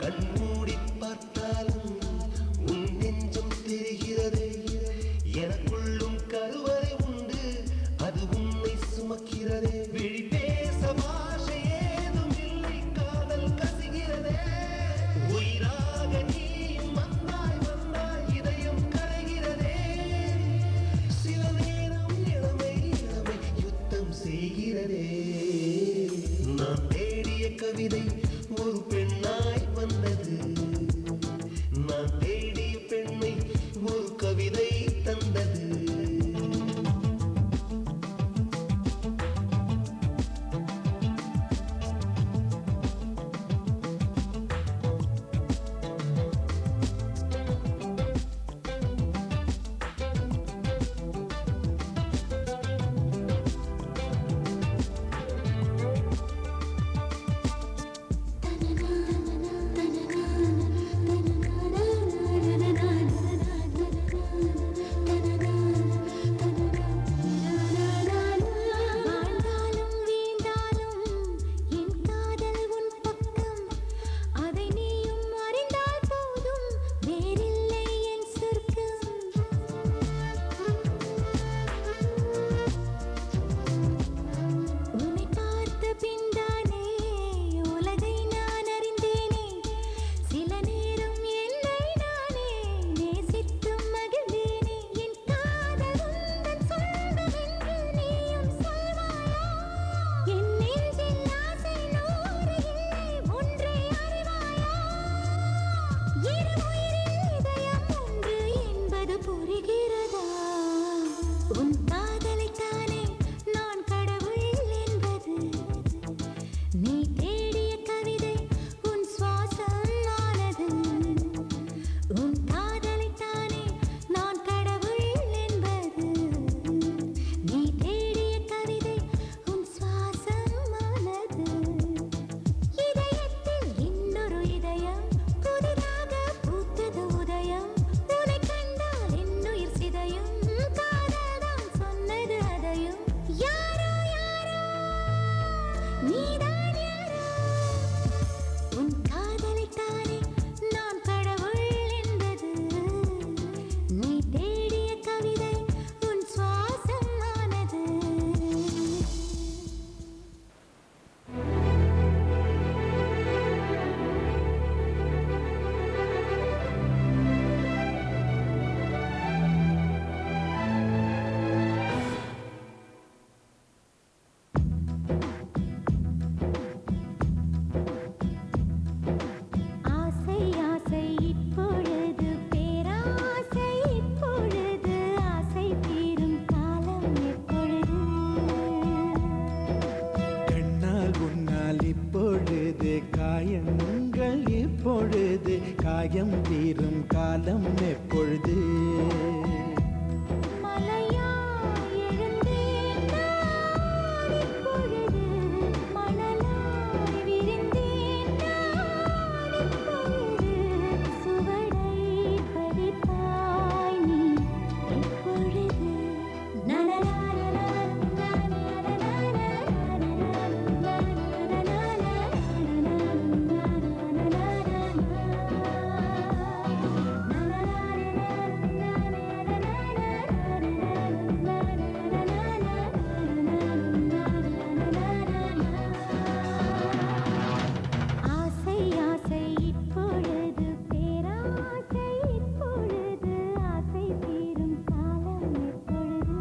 கண்மூடி பார்த்தாலும் உன் நெஞ்சம் தெரிகிறதே. எனக்குள்ளும் கருவறை உண்டு அது உன்னை சுமக்கிறதே. விழி பேச பாஷை ஏதும் இல்லை காதல் கசிகிறதே. உயிராக நீயும் வந்தாய் வந்தாய் இதயம் கரைகிறதே. சில நேரம் இளமை இளமை யுத்தம் செய்கிறதே. நான் தேடிய கவிதை ஒரு பெண்ணாய் வந்தது. நான் தேடிய பெண்ணை ஒரு கவிதை தந்தது. தன நீதான் யாரோ உன் காதலைத்தானே நான் கடவுள் என்பது நீ தேடிய கவிதை உன் சுவாசம் ஆனது ஆசை ஆசை இப்பொழுது பேராசை இப்பொழுது ஆசை தீரும் காலம் எப்பொழுது கண்ணால் உன்னால் இப்பொழுது காயங்கள் இப்பொழுது காயம் தீரும் காலம் எப்பொழுது மலையாய் எழுந்தேன் நான் இப்பொழுது மணலாய் விரிந்தேன் நான் இப்பொழுது சுவடை பதித்தாய் நீ எப்பொழுது ஆசை ஆசை இப்பொழுது பேராசை இப்பொழுது ஆசை தீரும் காலம் எப்பொழுது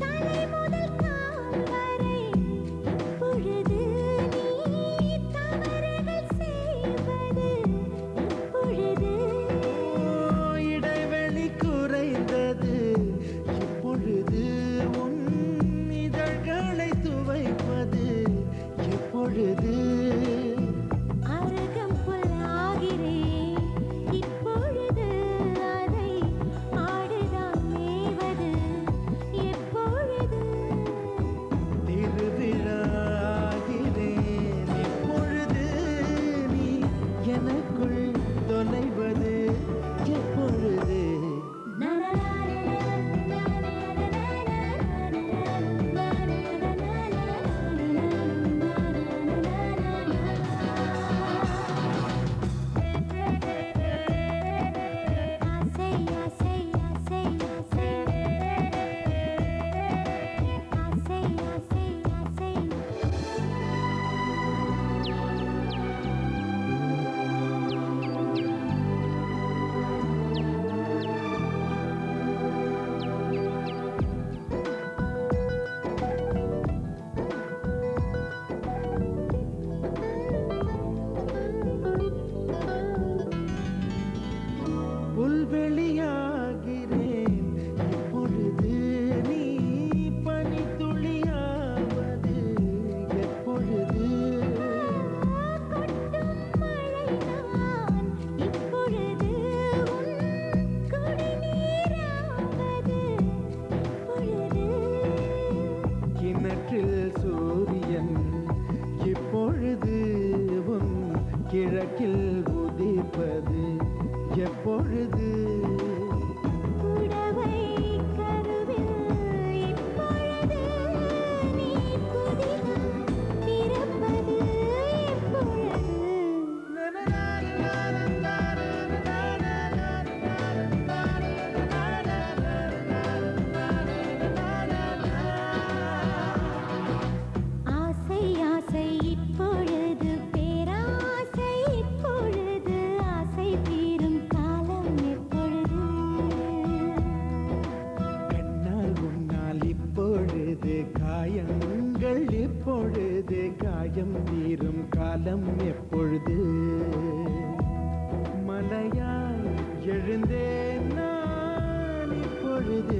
தலை முதல் கால் வரை இப்பொழுது நீ தவறுகள் செய்வது இப்பொழுது இடைவெளி குறைந்தது இப்பொழுது உன் இதழ்களை துவைப்பது எப்பொழுது அருகம்புல் ஆகிறேன் இப்பொழுது அதை ஆடுதான் மேவது எப்பொழுது திருவிழாகிறேன் இப்பொழுது நீ எனக்குள் தொலைவது எப்பொழுது ஆசை ஆசை ஆசை ஆசை ஆசை ஆசை ஆசை புல்வெளியாகிறேன் இப்பொழுது நீ பனித்துளியாவது எப்பொழுது கொட்டும் மழைதான் இப்பொழுது உன் குடிநீராவது இப்பொழுது கிணற்றில் சூரியன் இப்பொழுது உன் கிழக்கில் உதிப்பது எப்பொழுது புடவை கருவில் இப்பொழுது நீ புதிதாய் பிறப்பது எப்பொழுது ஆசை ஆசை இப்பொழுது பேராசை இப்பொழுது ஆசை தீரும் காலம் எப்பொழுது கண்ணால் உன்னால் இப்பொழுது காயங்கள் இப்பொழுது காயம் தீரும் காலம் எப்பொழுது மலையாய் எழுந்தேன் நான் இப்பொழுது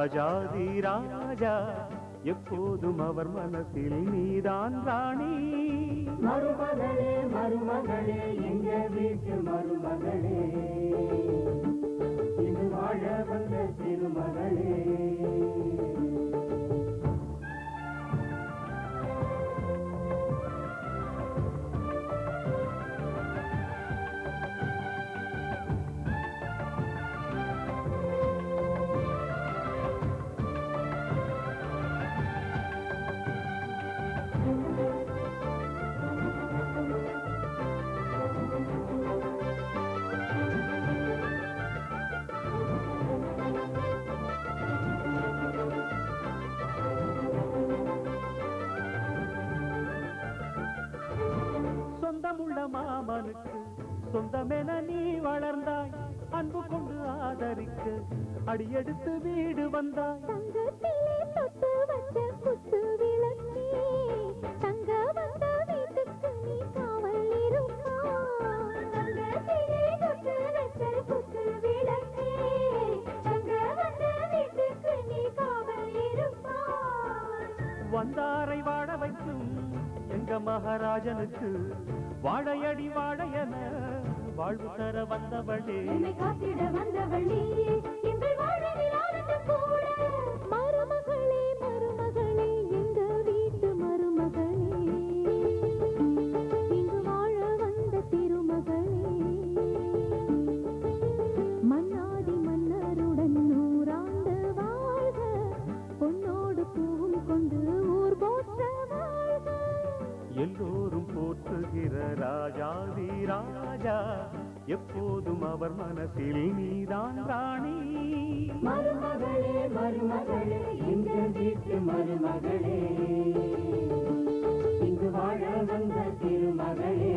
ராஜாதி ராஜா எப்போதும் அவர் மனசில் நீதான் ராணி. மருமகளே மருமகளே எங்க வீட்டு மருமகளே, இங்கு வாழ வந்த திருமகளே. சொந்தமுள்ள மாமனுக்கு சொந்தமென நீ வளர்ந்தாய், அன்பு கொண்டு ஆதரிக்க அடியெடுத்து வீடு வந்தாய். தங்கத்திலே தொட்டு வச்ச குத்து விளக்கே, தங்க வந்த வீட்டுக்கு நீ காவல் இருப்பாய். தங்கத்திலே தொட்டு வச்ச குத்து விளக்கே, தங்க வந்த வீட்டுக்கு நீ காவல் இருப்பாய். வந்தாரை வாழ வைக்கும் எங்க மகாராஜனுக்கு வாழையடி வாழையன வாழ்வு தர வந்தவளே. என்னை காத்திட வந்தவள் நீயே, எங்கள் வாழ்வில் ஆனந்தம் கூட. மருமகளே மருமகளே எங்க வீட்டு மருமகளே, இங்கு வாழ வந்த திருமகளே. மன்னாதி மன்னருடன் நூறாண்டு வாழ்க, பொன்னோடு பூவும் கொண்டு ஊர் போற்ற வாழ்க. எல்லோரும் போற்றுகிற ராஜாதி ராஜா எப்போதும் அவர் மனசில் நீதான் ராணி. மருமகளே மருமகளே எங்க வீட்டு மருமகளே, இங்கு வாழ வந்த திருமகளே.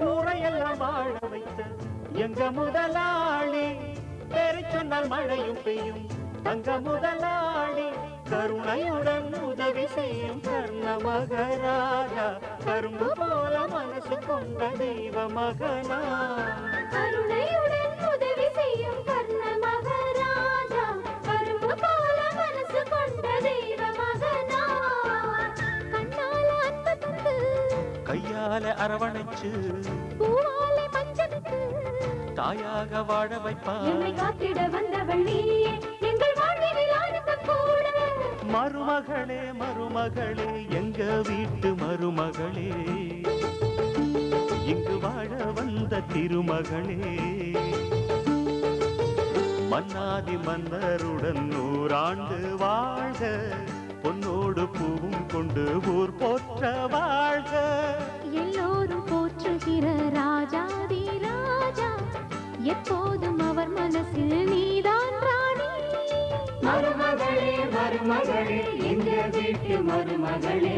ஊரையெல்லாம் வாழ வைத்த எங்க முதலாளி, பேரை சொன்னால் மழையும் பெய்யும் தங்க முதலாளி. கருணையுடன் உதவி செய்யும் கர்ண மகராஜா, கரும்பு போல மனசு கொண்ட தெய்வ மகனா. கருணையுடன் உதவி செய்யும் கர்ண மகாராஜா, கரும்பு போல மனசு கொண்ட தெய்வ மகனா. கண்ணால அன்பு தந்து, கையால அரவணைச்சு பூவாலை மஞ்சளுக்கு தாயாக வாழ வைப்பார். என்னை காத்திட வந்தவள் நீயே, எங்கள் வாழ்வில் ஆனந்தம் கூட. மருமகளே மருமகளே எங்க வீட்டு மருமகளே, இங்கு வாழ வந்த திருமகளே. மன்னாதி மன்னருடன் நூறாண்டு வாழ்க, பொன்னோடு பூவும் கொண்டு ஊர் போற்ற வாழ்க. எல்லோரும் போற்றுகிற ராஜாதி ராஜா, எப்போதும் அவர் மனசில் நீதான் ராணி. மருமகளே மருமகளே எங்க வீட்டு மருமகளே.